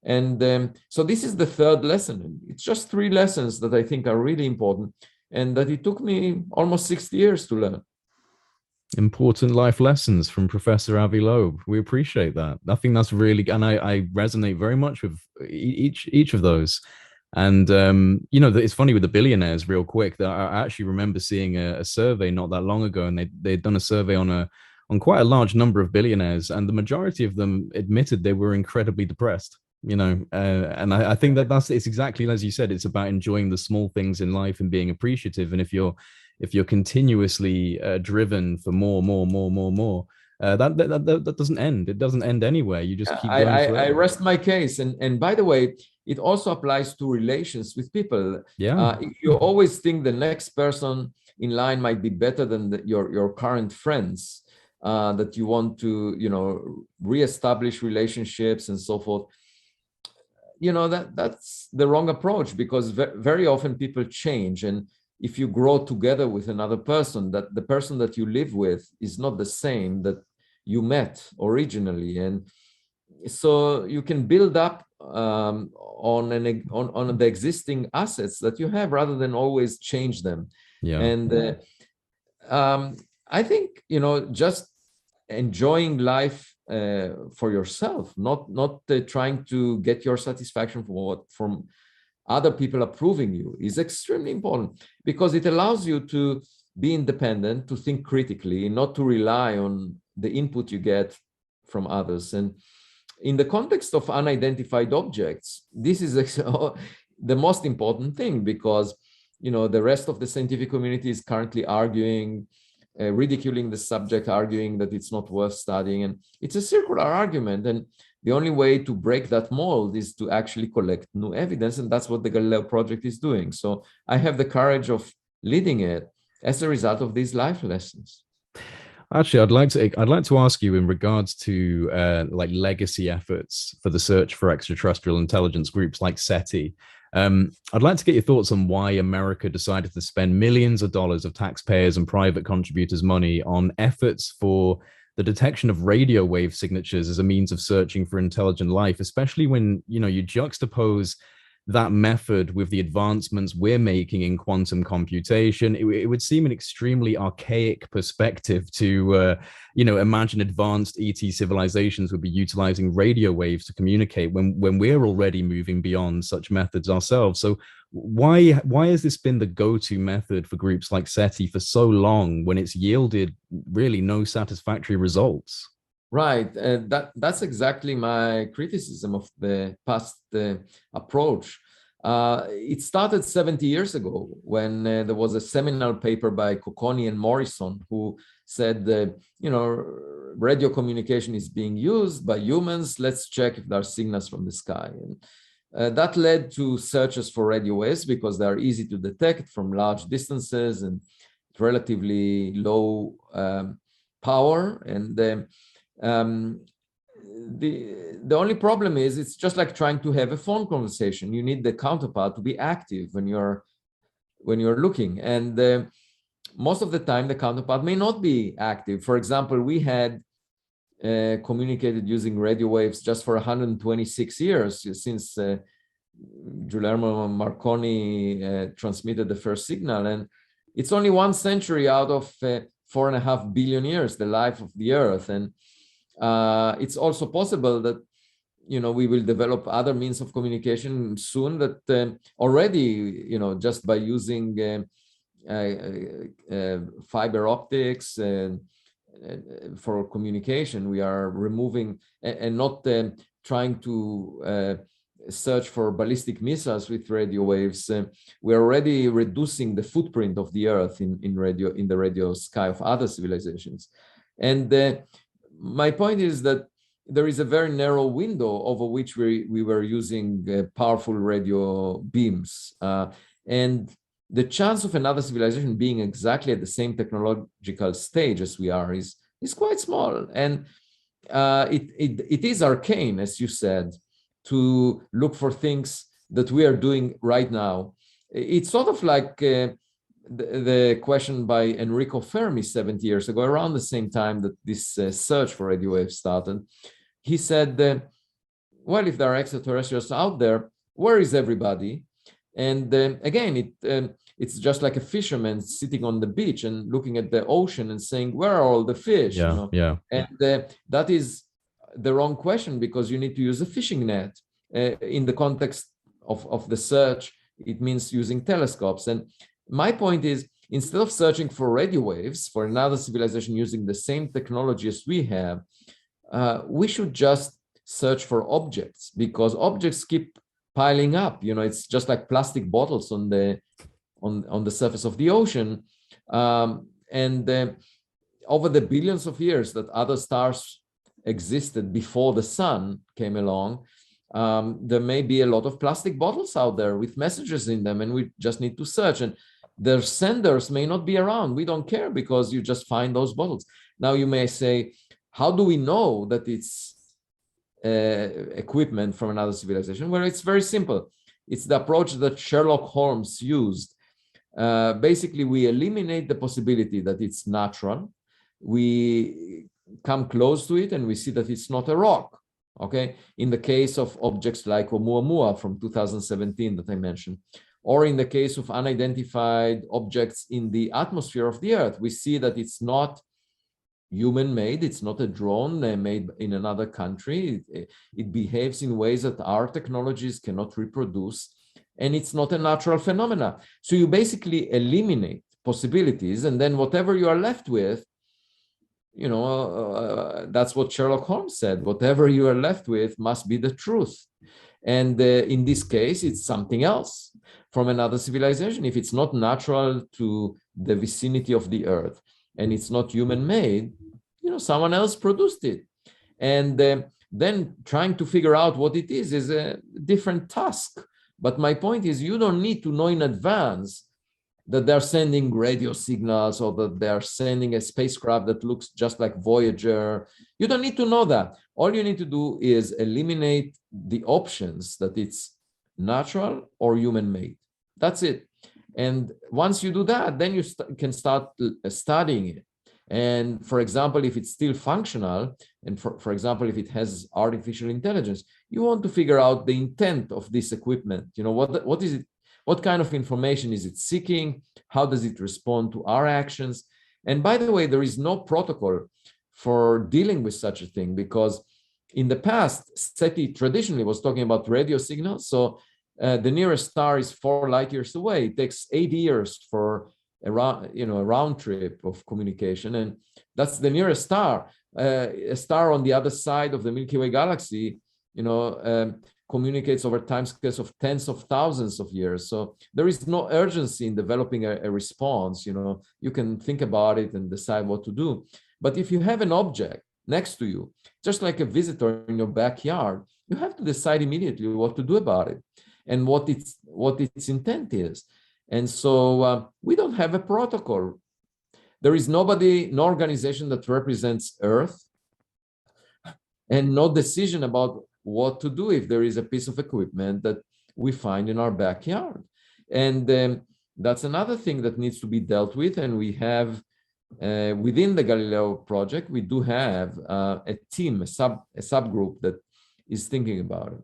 [SPEAKER 1] And so this is the third lesson. It's just 3 lessons that I think are really important, and that it took me almost 60 years to learn.
[SPEAKER 2] Important life lessons from Professor Avi Loeb. We appreciate that. I think that's really, and I resonate very much with each of those. And it's funny with the billionaires, real quick, that I actually remember seeing a survey not that long ago, and they'd done a survey on quite a large number of billionaires, and the majority of them admitted they were incredibly depressed. And I think it's exactly as you said. It's about enjoying the small things in life and being appreciative. And if you're continuously driven for more, that doesn't end. It doesn't end anywhere. You just keep going.
[SPEAKER 1] I rest my case. And by the way, it also applies to relations with people.
[SPEAKER 2] Yeah.
[SPEAKER 1] If you always think the next person in line might be better than your current friends, that you want to reestablish relationships and so forth, that's the wrong approach, because very often people change. And if you grow together with another person, that the person that you live with is not the same that you met originally. And so you can build up on the existing assets that you have, rather than always change them.
[SPEAKER 2] Yeah.
[SPEAKER 1] And I think, just enjoying life for yourself, not trying to get your satisfaction from other people approving you, is extremely important, because it allows you to be independent, to think critically, not to rely on the input you get from others. And in the context of unidentified objects, this is the most important thing, because the rest of the scientific community is currently arguing, ridiculing the subject, arguing that it's not worth studying. And it's a circular argument. And the only way to break that mold is to actually collect new evidence. And that's what the Galileo Project is doing. So I have the courage of leading it as a result of these life lessons.
[SPEAKER 2] Actually, I'd like to ask you in regards to like legacy efforts for the search for extraterrestrial intelligence groups like SETI. I'd like to get your thoughts on why America decided to spend millions of dollars of taxpayers and private contributors' money on efforts for the detection of radio wave signatures as a means of searching for intelligent life, especially when you juxtapose that method with the advancements we're making in quantum computation. It would seem an extremely archaic perspective to imagine advanced ET civilizations would be utilizing radio waves to communicate when we're already moving beyond such methods ourselves. So why has this been the go-to method for groups like SETI for so long, when it's yielded really no satisfactory results?
[SPEAKER 1] Right. That's exactly my criticism of the past approach. It started 70 years ago when there was a seminal paper by Cocconi and Morrison, who said, radio communication is being used by humans. Let's check if there are signals from the sky. And that led to searches for radio waves, because they are easy to detect from large distances and relatively low power. And the only problem is, it's just like trying to have a phone conversation. You need the counterpart to be active when you're looking, and most of the time the counterpart may not be active. For example, we had communicated using radio waves just for 126 years since Guglielmo Marconi transmitted the first signal, and it's only 1 century out of 4.5 billion years, the life of the Earth. And it's also possible that we will develop other means of communication soon that already just by using fiber optics for communication, we are removing and not trying to search for ballistic missiles with radio waves. We're already reducing the footprint of the Earth in the radio sky of other civilizations. And my point is that there is a very narrow window over which we were using powerful radio beams. And the chance of another civilization being exactly at the same technological stage as we are is quite small. And it is arcane, as you said, to look for things that we are doing right now. It's sort of like the question by Enrico Fermi 70 years ago, around the same time that this search for radio waves started. He said, well, if there are extraterrestrials out there, where is everybody? And again, it's just like a fisherman sitting on the beach and looking at the ocean and saying, where are all the fish?
[SPEAKER 2] Yeah.
[SPEAKER 1] And that is the wrong question, because you need to use a fishing net. In the context of the search, it means using telescopes. And my point is, instead of searching for radio waves for another civilization using the same technology as we have, we should just search for objects, because objects keep piling up. It's just like plastic bottles on the surface of the ocean. And over the billions of years that other stars existed before the sun came along, there may be a lot of plastic bottles out there with messages in them, and we just need to search. And their senders may not be around. We don't care, because you just find those bottles. Now you may say, how do we know that it's equipment from another civilization? Well, it's very simple. It's the approach that Sherlock Holmes used. Basically, we eliminate the possibility that it's natural. We come close to it and we see that it's not a rock. Okay, in the case of objects like Oumuamua from 2017 that I mentioned, or in the case of unidentified objects in the atmosphere of the Earth, we see that it's not human-made. It's not a drone made in another country. It behaves in ways that our technologies cannot reproduce, and it's not a natural phenomena. So you basically eliminate possibilities, and then whatever you are left with, that's what Sherlock Holmes said, whatever you are left with must be the truth. And in this case, it's something else from another civilization. If it's not natural to the vicinity of the Earth and it's not human-made, someone else produced it. And then trying to figure out what it is a different task. But my point is, you don't need to know in advance that they're sending radio signals or that they're sending a spacecraft that looks just like Voyager. You don't need to know that. All you need to do is eliminate the options that it's natural or human-made. That's it. And once you do that, then you can start studying it. And for example, if it's still functional, and for example, if it has artificial intelligence, you want to figure out the intent of this equipment. What is it? What kind of information is it seeking? How does it respond to our actions? And by the way, there is no protocol for dealing with such a thing, because in the past, SETI traditionally was talking about radio signals. So the nearest star is 4 light years away. It takes 8 years for a round trip of communication, and that's the nearest star. A star on the other side of the Milky Way galaxy, communicates over timescales of tens of thousands of years. So there is no urgency in developing a response. You can think about it and decide what to do. But if you have an object next to you, just like a visitor in your backyard, you have to decide immediately what to do about it and what its intent is. And so we don't have a protocol. There is no organization that represents Earth, and no decision about what to do if there is a piece of equipment that we find in our backyard. And that's another thing that needs to be dealt with. And we have, within the Galileo Project, we do have a team, a subgroup that is thinking about it.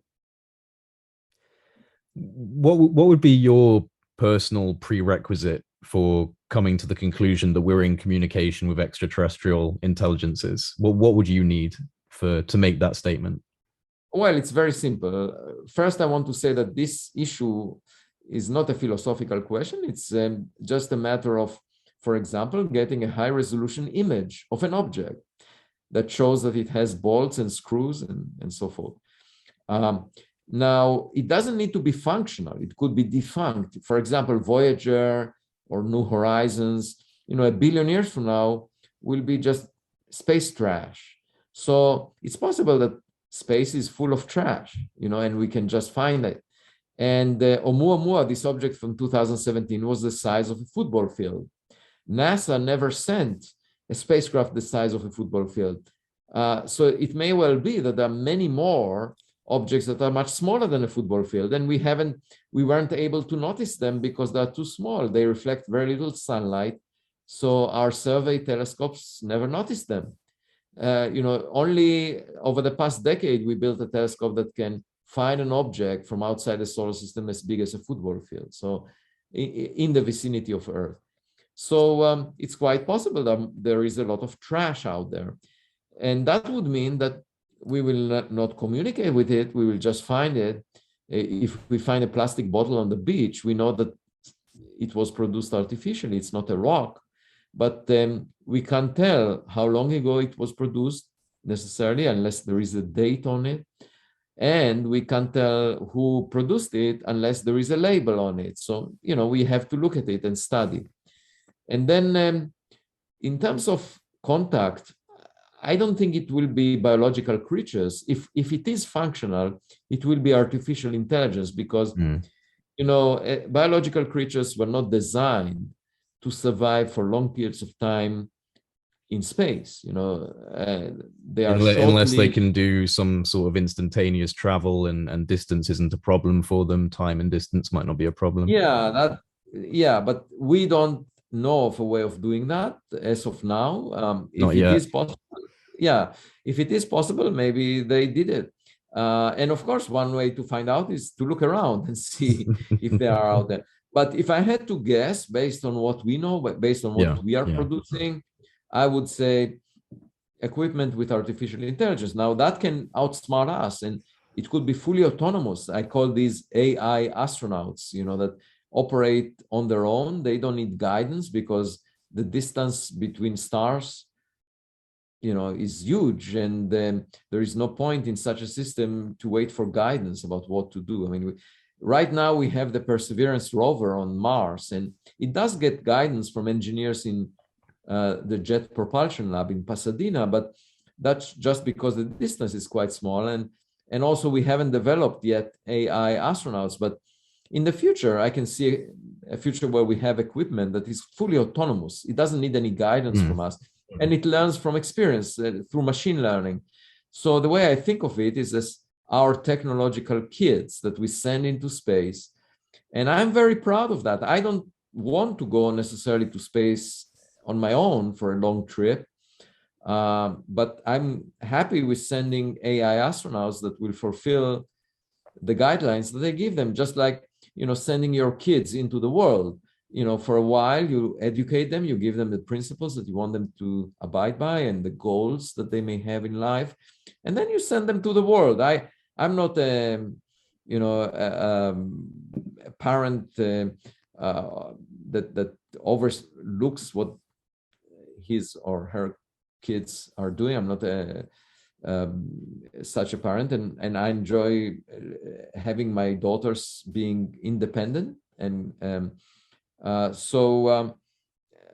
[SPEAKER 2] What would be your personal prerequisite for coming to the conclusion that we're in communication with extraterrestrial intelligences? What would you need to make that statement?
[SPEAKER 1] Well, it's very simple. First, I want to say that this issue is not a philosophical question. It's just a matter of, for example, getting a high-resolution image of an object that shows that it has bolts and screws and so forth. Now, it doesn't need to be functional. It could be defunct. For example, Voyager or New Horizons, 1 billion years from now, will be just space trash. So it's possible that space is full of trash, and we can just find it. And Oumuamua, this object from 2017, was the size of a football field. NASA never sent a spacecraft the size of a football field. So it may well be that there are many more objects that are much smaller than a football field, and we weren't able to notice them because they're too small. They reflect very little sunlight, so our survey telescopes never noticed them. Only over the past decade, we built a telescope that can find an object from outside the solar system as big as a football field, so in the vicinity of Earth. So it's quite possible that there is a lot of trash out there. And that would mean that we will not communicate with it, we will just find it. If we find a plastic bottle on the beach, we know that it was produced artificially, it's not a rock. But we can't tell how long ago it was produced necessarily, unless there is a date on it. And we can't tell who produced it unless there is a label on it. So, we have to look at it and study. And then in terms of contact, I don't think it will be biological creatures. If it is functional, it will be artificial intelligence, because, biological creatures were not designed to survive for long periods of time in space. They are
[SPEAKER 2] unless they can do some sort of instantaneous travel, and distance isn't a problem for them. Time and distance might not be a problem.
[SPEAKER 1] But we don't know of a way of doing that as of now. If it is possible, if it is possible, maybe they did it. And of course, one way to find out is to look around and see if they are out there. But if I had to guess, based on what we know, based on what we are producing, I would say equipment with artificial intelligence. Now that can outsmart us, and it could be fully autonomous. I call these AI astronauts, that operate on their own. They don't need guidance because the distance between stars, is huge, and there is no point in such a system to wait for guidance about what to do. I mean, right now we have the Perseverance rover on Mars, and it does get guidance from engineers in the Jet Propulsion Lab in Pasadena, but that's just because the distance is quite small, and also we haven't developed yet AI astronauts. But in the future, I can see a future where we have equipment that is fully autonomous. It doesn't need any guidance from us, and it learns from experience through machine learning. So the way I think of it is as our technological kids that we send into space, and I'm very proud of that. I don't want to go necessarily to space on my own for a long trip, but I'm happy with sending AI astronauts that will fulfill the guidelines that they give them, just like sending your kids into the world. For a while you educate them, you give them the principles that you want them to abide by and the goals that they may have in life, and then you send them to the world. I'm not a parent that overlooks what his or her kids are doing. I'm not such a parent, and I enjoy having my daughters being independent, and so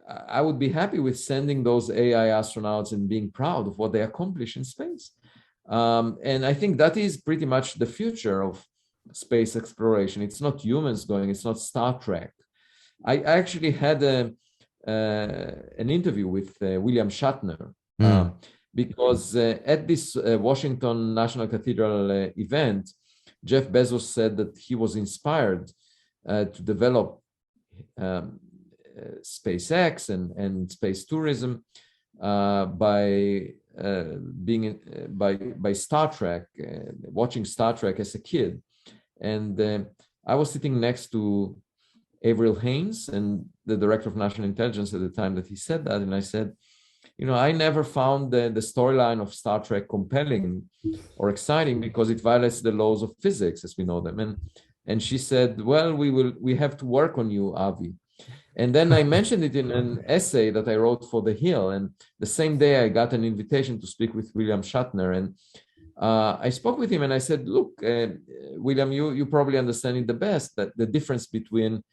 [SPEAKER 1] I would be happy with sending those AI astronauts and being proud of what they accomplish in space. And I think that is pretty much the future of space exploration. It's not humans going, it's not Star Trek. I actually had an interview with William Shatner, because at this Washington National Cathedral event, Jeff Bezos said that he was inspired to develop SpaceX and space tourism by Star Trek, watching Star Trek as a kid. And I was sitting next to Avril Haines, and the director of national intelligence at the time that he said that, and I said, I never found the storyline of Star Trek compelling or exciting because it violates the laws of physics as we know them. And she said, well, we have to work on you, Avi. And then I mentioned it in an essay that I wrote for The Hill. And the same day I got an invitation to speak with William Shatner. And I spoke with him and I said, look, William, you probably understand it the best, that the difference between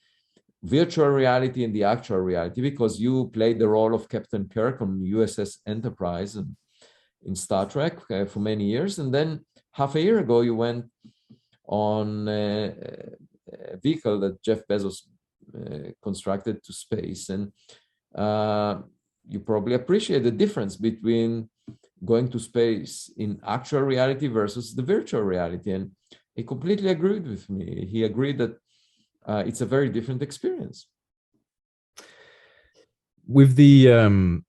[SPEAKER 1] virtual reality and the actual reality, because you played the role of Captain Kirk on USS Enterprise and in Star Trek for many years. And then half a year ago, you went on a vehicle that Jeff Bezos constructed to space. And you probably appreciate the difference between going to space in actual reality versus the virtual reality. And he completely agreed with me. He agreed that it's a very different experience.
[SPEAKER 2] With the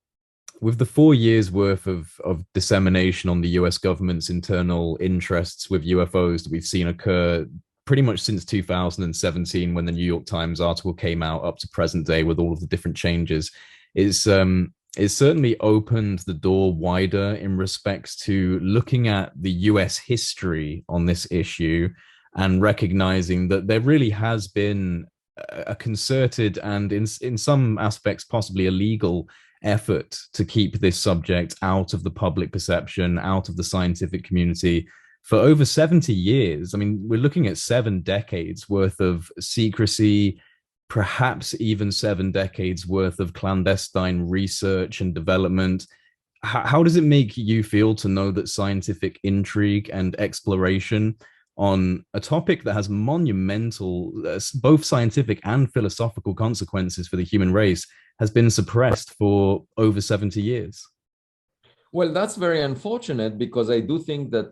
[SPEAKER 2] 4 years worth of dissemination on the US government's internal interests with UFOs that we've seen occur pretty much since 2017, when the New York Times article came out, up to present day with all of the different changes, is certainly opened the door wider in respects to looking at the US history on this issue and recognizing that there really has been a concerted and in some aspects possibly illegal effort to keep this subject out of the public perception, out of the scientific community for over 70 years. I mean, we're looking at 7 decades worth of secrecy, perhaps even 7 decades worth of clandestine research and development. How does it make you feel to know that scientific intrigue and exploration on a topic that has monumental, both scientific and philosophical consequences for the human race has been suppressed for over 70 years?
[SPEAKER 1] Well, that's very unfortunate, because I do think that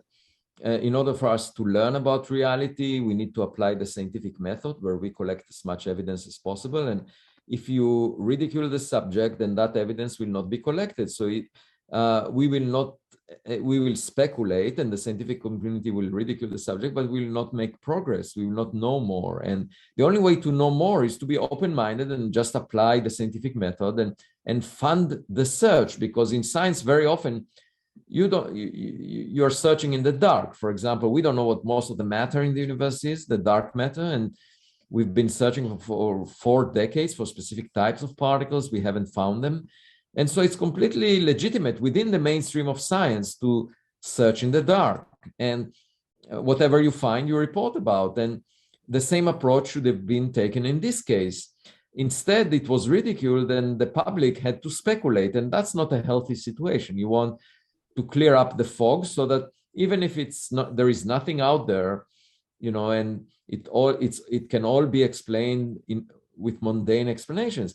[SPEAKER 1] in order for us to learn about reality, we need to apply the scientific method where we collect as much evidence as possible. And if you ridicule the subject, then that evidence will not be collected. So we will not we will speculate, and the scientific community will ridicule the subject, but we will not make progress. We will not know more. And the only way to know more is to be open-minded and just apply the scientific method and fund the search, because in science, very often, you're searching in the dark. For example, we don't know what most of the matter in the universe is, the dark matter, and we've been searching for 4 decades for specific types of particles. We haven't found them. And so it's completely legitimate within the mainstream of science to search in the dark. And whatever you find, you report about. And the same approach should have been taken in this case. Instead, it was ridiculed and the public had to speculate. And that's not a healthy situation. You want to clear up the fog so that even if there is nothing out there, and it can all be explained with mundane explanations.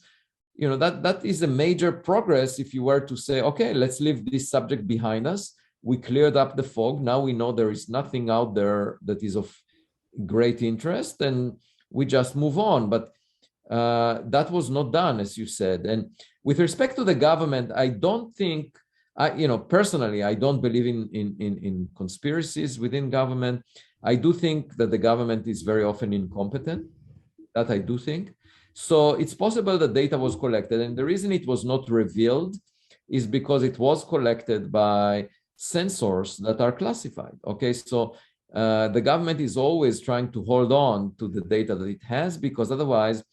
[SPEAKER 1] That is a major progress if you were to say, okay, let's leave this subject behind us. We cleared up the fog. Now we know there is nothing out there that is of great interest, and we just move on. But that was not done, as you said. And with respect to the government, I don't think, personally, I don't believe in conspiracies within government. I do think that the government is very often incompetent. That I do think. So it's possible that data was collected, and the reason it was not revealed is because it was collected by sensors that are classified. Okay, so the government is always trying to hold on to the data that it has, because otherwise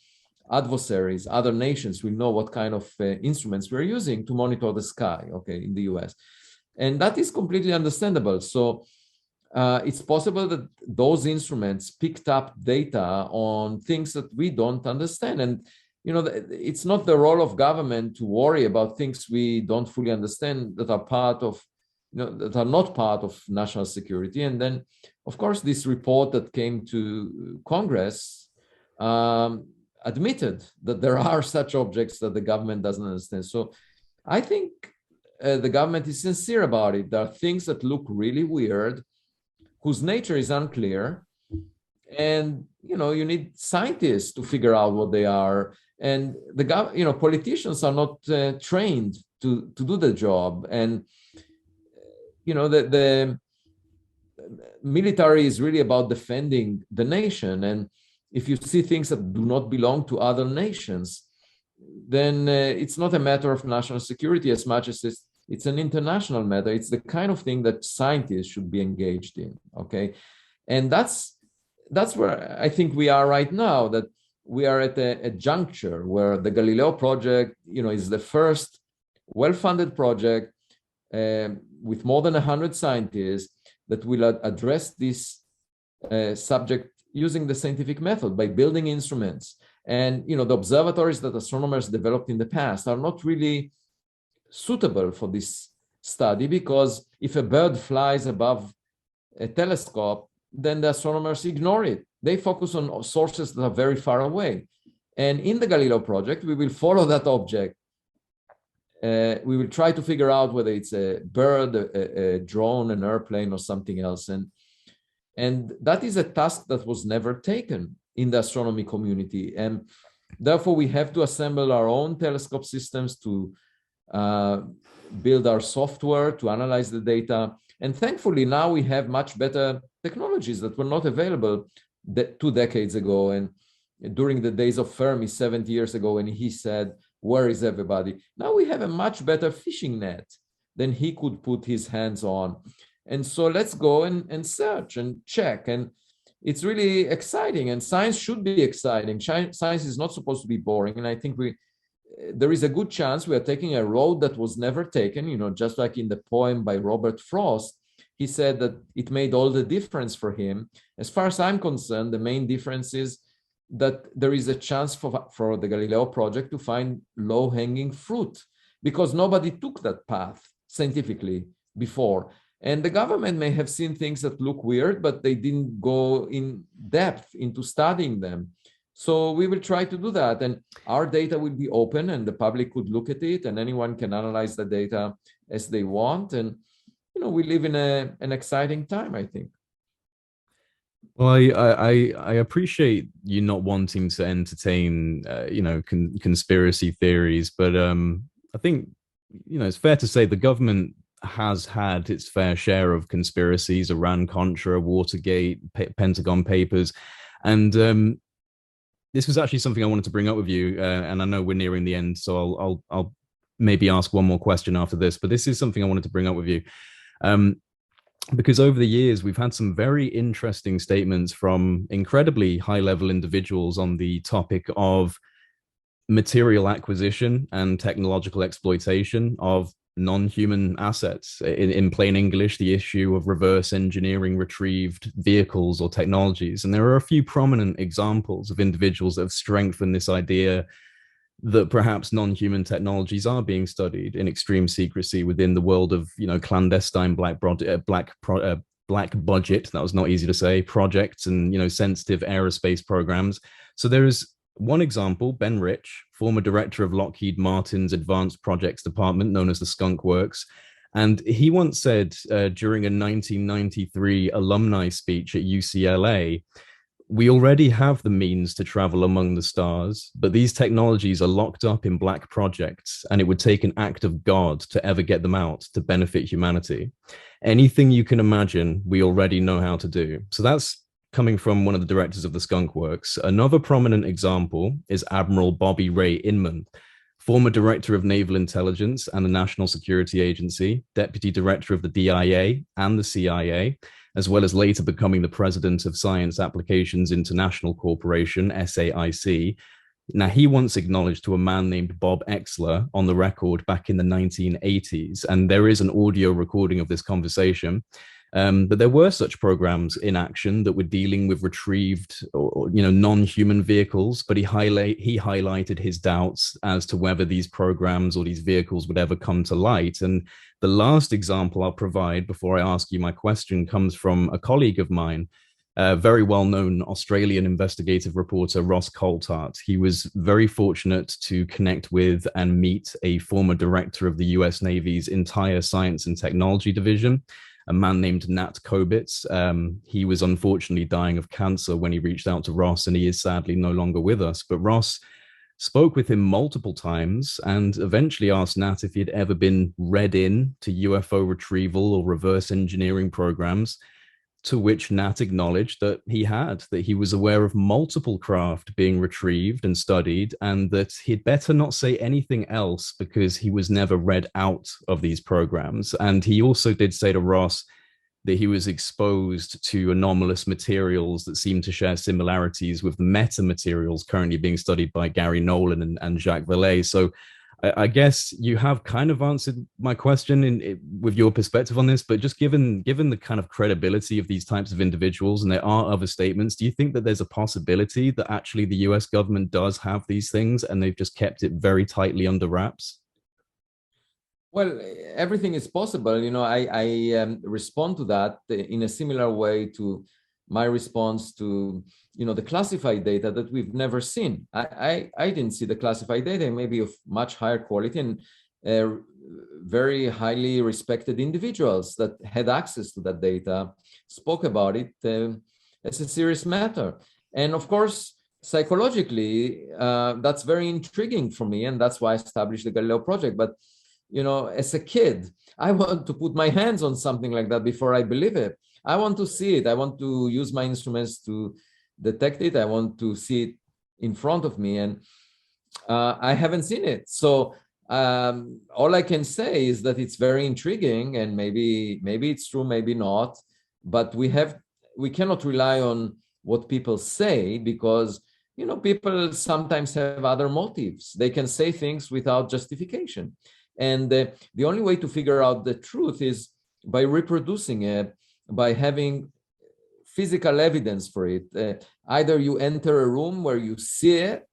[SPEAKER 1] adversaries, other nations will know what kind of instruments we're using to monitor the sky, okay, in the US. And that is completely understandable. So it's possible that those instruments picked up data on things that we don't understand. And, it's not the role of government to worry about things we don't fully understand that are part of, that are not part of national security. And then, of course, this report that came to Congress admitted that there are such objects that the government doesn't understand. So I think the government is sincere about it. There are things that look really weird, whose nature is unclear, and you need scientists to figure out what they are. And politicians are not trained to do the job. And the military is really about defending the nation. And if you see things that do not belong to other nations, then it's not a matter of national security as much as it's an international matter. It's the kind of thing that scientists should be engaged in, okay? And that's where I think we are right now, that we are at a juncture where the Galileo Project, is the first well-funded project with more than 100 scientists that will address this subject using the scientific method by building instruments. And, the observatories that astronomers developed in the past are not really suitable for this study, because if a bird flies above a telescope, then the astronomers ignore it. They focus on sources that are very far away. And in the Galileo Project, we will follow that object. We will try to figure out whether it's a bird, a drone, an airplane, or something else. And that is a task that was never taken in the astronomy community. And therefore, we have to assemble our own telescope systems to build our software to analyze the data. And thankfully, now we have much better technologies that were not available 2 decades ago. And during the days of Fermi 70 years ago, when he said, "Where is everybody?" Now we have a much better fishing net than he could put his hands on. And so let's go and search and check. And it's really exciting, and science should be exciting. Science is not supposed to be boring. And I think there is a good chance we are taking a road that was never taken, just like in the poem by Robert Frost. He said that it made all the difference for him. As far as I'm concerned, the main difference is that there is a chance for the Galileo Project to find low-hanging fruit, because nobody took that path scientifically before. And the government may have seen things that look weird, but they didn't go in depth into studying them. So we will try to do that. And our data will be open, and the public could look at it, and anyone can analyze the data as they want. And, we live in an exciting time, I think.
[SPEAKER 2] Well, I appreciate you not wanting to entertain, conspiracy theories, but I think, it's fair to say the government has had its fair share of conspiracies, Iran-Contra, Watergate, Pentagon Papers. And this was actually something I wanted to bring up with you. And I know we're nearing the end, so I'll maybe ask one more question after this. But this is something I wanted to bring up with you. Because over the years, we've had some very interesting statements from incredibly high-level individuals on the topic of material acquisition and technological exploitation of non-human assets. In plain English, the issue of reverse engineering retrieved vehicles or technologies. And there are a few prominent examples of individuals that have strengthened this idea that perhaps non-human technologies are being studied in extreme secrecy within the world of, clandestine black budget, that was not easy to say, projects and, sensitive aerospace programs. So there is one example, Ben Rich, former director of Lockheed Martin's Advanced Projects Department, known as the Skunk Works. And he once said during a 1993 alumni speech at UCLA, "We already have the means to travel among the stars, but these technologies are locked up in black projects, and it would take an act of God to ever get them out to benefit humanity. Anything you can imagine, we already know how to do." So that's coming from one of the directors of the Skunk Works. Another prominent example is Admiral Bobby Ray Inman, former director of Naval Intelligence and the National Security Agency, deputy director of the DIA and the CIA, as well as later becoming the president of Science Applications International Corporation, SAIC. Now, he once acknowledged to a man named Bob Exler on the record back in the 1980s, and there is an audio recording of this conversation. But there were such programs in action that were dealing with retrieved or non-human vehicles, but he highlighted his doubts as to whether these programs or these vehicles would ever come to light. And the last example I'll provide before I ask you my question comes from a colleague of mine, a very well-known Australian investigative reporter, Ross Coulthart. He was very fortunate to connect with and meet a former director of the US Navy's entire science and technology division, a man named Nat Kobitz. He was unfortunately dying of cancer when he reached out to Ross, and he is sadly no longer with us. But Ross spoke with him multiple times and eventually asked Nat if he had ever been read in to UFO retrieval or reverse engineering programs, to which Nat acknowledged that he was aware of multiple craft being retrieved and studied, and that he'd better not say anything else because he was never read out of these programs. And he also did say to Ross that he was exposed to anomalous materials that seemed to share similarities with the metamaterials currently being studied by Gary Nolan and Jacques Vallée. So I guess you have kind of answered my question with your perspective on this, but just given the kind of credibility of these types of individuals, and there are other statements, do you think that there's a possibility that actually the US government does have these things and they've just kept it very tightly under wraps?
[SPEAKER 1] Well, everything is possible. I respond to that in a similar way to my response to the classified data that we've never seen. I didn't see the classified data, maybe of much higher quality and very highly respected individuals that had access to that data spoke about it as a serious matter. And of course, psychologically, that's very intriguing for me, and that's why I established the Galileo Project. But as a kid, I want to put my hands on something like that before I believe it. I want to see it. I want to use my instruments to detect it. I want to see it in front of me, and I haven't seen it. So all I can say is that it's very intriguing, and maybe it's true, maybe not. But we cannot rely on what people say, because people sometimes have other motives. They can say things without justification, and the only way to figure out the truth is by reproducing it, by having physical evidence for it. Either you enter a room where you see it,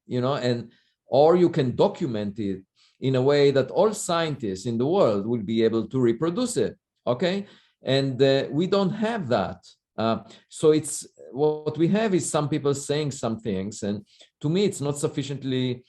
[SPEAKER 1] or you can document it in a way that all scientists in the world will be able to reproduce it. Okay, and we don't have that. So it's what we have is some people saying some things, and to me, it's not sufficiently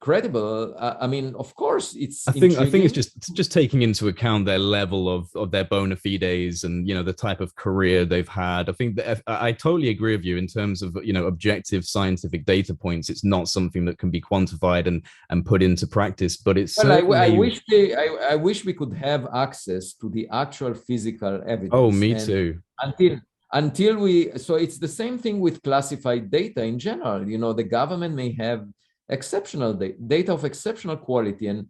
[SPEAKER 1] credible. I mean, of course, it's
[SPEAKER 2] I think
[SPEAKER 1] intriguing.
[SPEAKER 2] it's just taking into account their level of their bona fides and the type of career they've had. I think that I totally agree with you in terms of objective scientific data points. It's not something that can be quantified and put into practice, but it's
[SPEAKER 1] Well,
[SPEAKER 2] certainly.
[SPEAKER 1] I wish we could have access to the actual physical
[SPEAKER 2] Oh,
[SPEAKER 1] evidence,
[SPEAKER 2] me
[SPEAKER 1] and
[SPEAKER 2] too.
[SPEAKER 1] until so it's the same thing with classified data in general. The government may have exceptional data of exceptional quality, and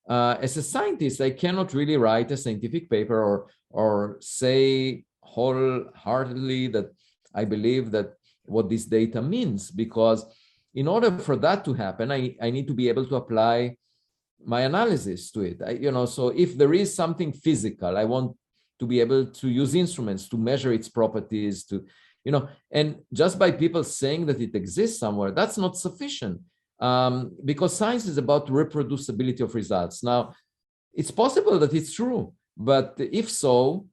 [SPEAKER 1] as a scientist, I cannot really write a scientific paper or say wholeheartedly that I believe that what this data means, because in order for that to happen, I need to be able to apply my analysis to it. So if there is something physical, I want to be able to use instruments to measure its properties, and just by people saying that it exists somewhere, that's not sufficient, because science is about reproducibility of results. Now, it's possible that it's true, but if so,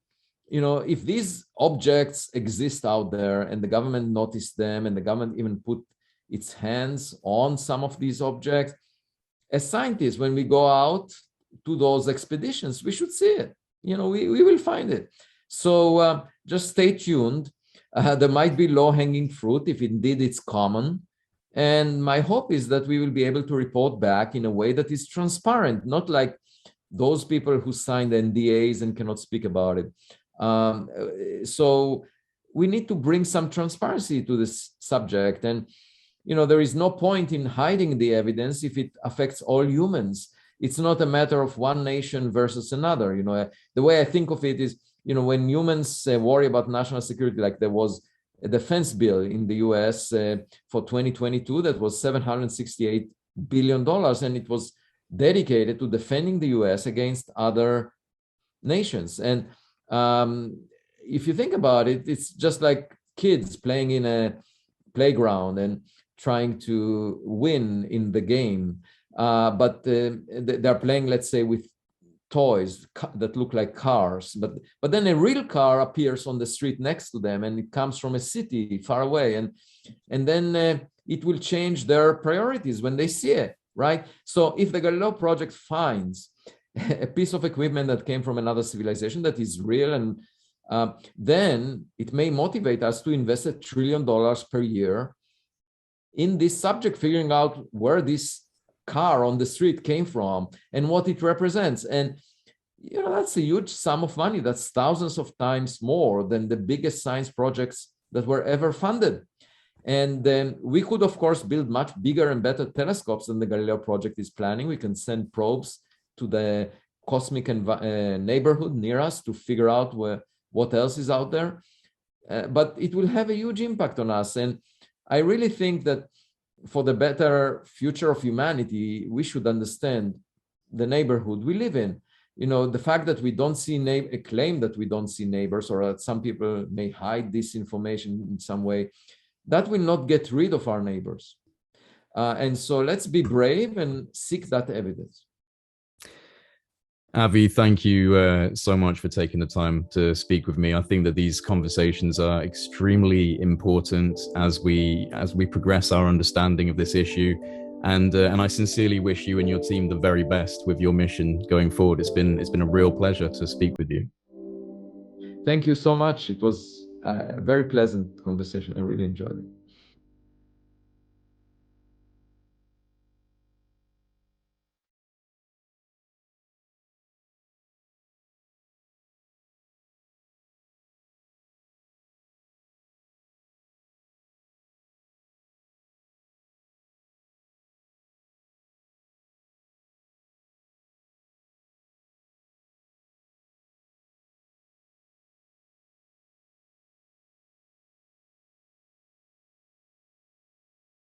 [SPEAKER 1] if these objects exist out there and the government noticed them and the government even put its hands on some of these objects, as scientists, when we go out to those expeditions, we should see it. We will find it. So just stay tuned. There might be low-hanging fruit if indeed it's common. And my hope is that we will be able to report back in a way that is transparent, not like those people who signed NDAs and cannot speak about it. So we need to bring some transparency to this subject. And there is no point in hiding the evidence if it affects all humans. It's not a matter of one nation versus another. The way I think of it is, when humans worry about national security, like there was a defense bill in the US for 2022 that was $768 billion, and it was dedicated to defending the US against other nations. And if you think about it, it's just like kids playing in a playground and trying to win in the game, but they're playing, let's say, with toys that look like cars, but then a real car appears on the street next to them, and it comes from a city far away, and then it will change their priorities when they see it, right? So if the Galileo Project finds a piece of equipment that came from another civilization that is real, and then it may motivate us to invest $1 trillion per year in this subject, figuring out where this car on the street came from and what it represents. And that's a huge sum of money. That's thousands of times more than the biggest science projects that were ever funded. And then we could, of course, build much bigger and better telescopes than the Galileo Project is planning. We can send probes to the cosmic neighborhood near us to figure out what else is out there. But it will have a huge impact on us. And I really think that for the better future of humanity, we should understand the neighborhood we live in. The fact that we don't see a claim that we don't see neighbors, or that some people may hide this information in some way, that will not get rid of our neighbors. And so let's be brave and seek that evidence.
[SPEAKER 2] Avi, thank you so much for taking the time to speak with me. I think that these conversations are extremely important as we progress our understanding of this issue, and I sincerely wish you and your team the very best with your mission going forward. It's been a real pleasure to speak with you.
[SPEAKER 1] Thank you so much. It was a very pleasant conversation. I really enjoyed it.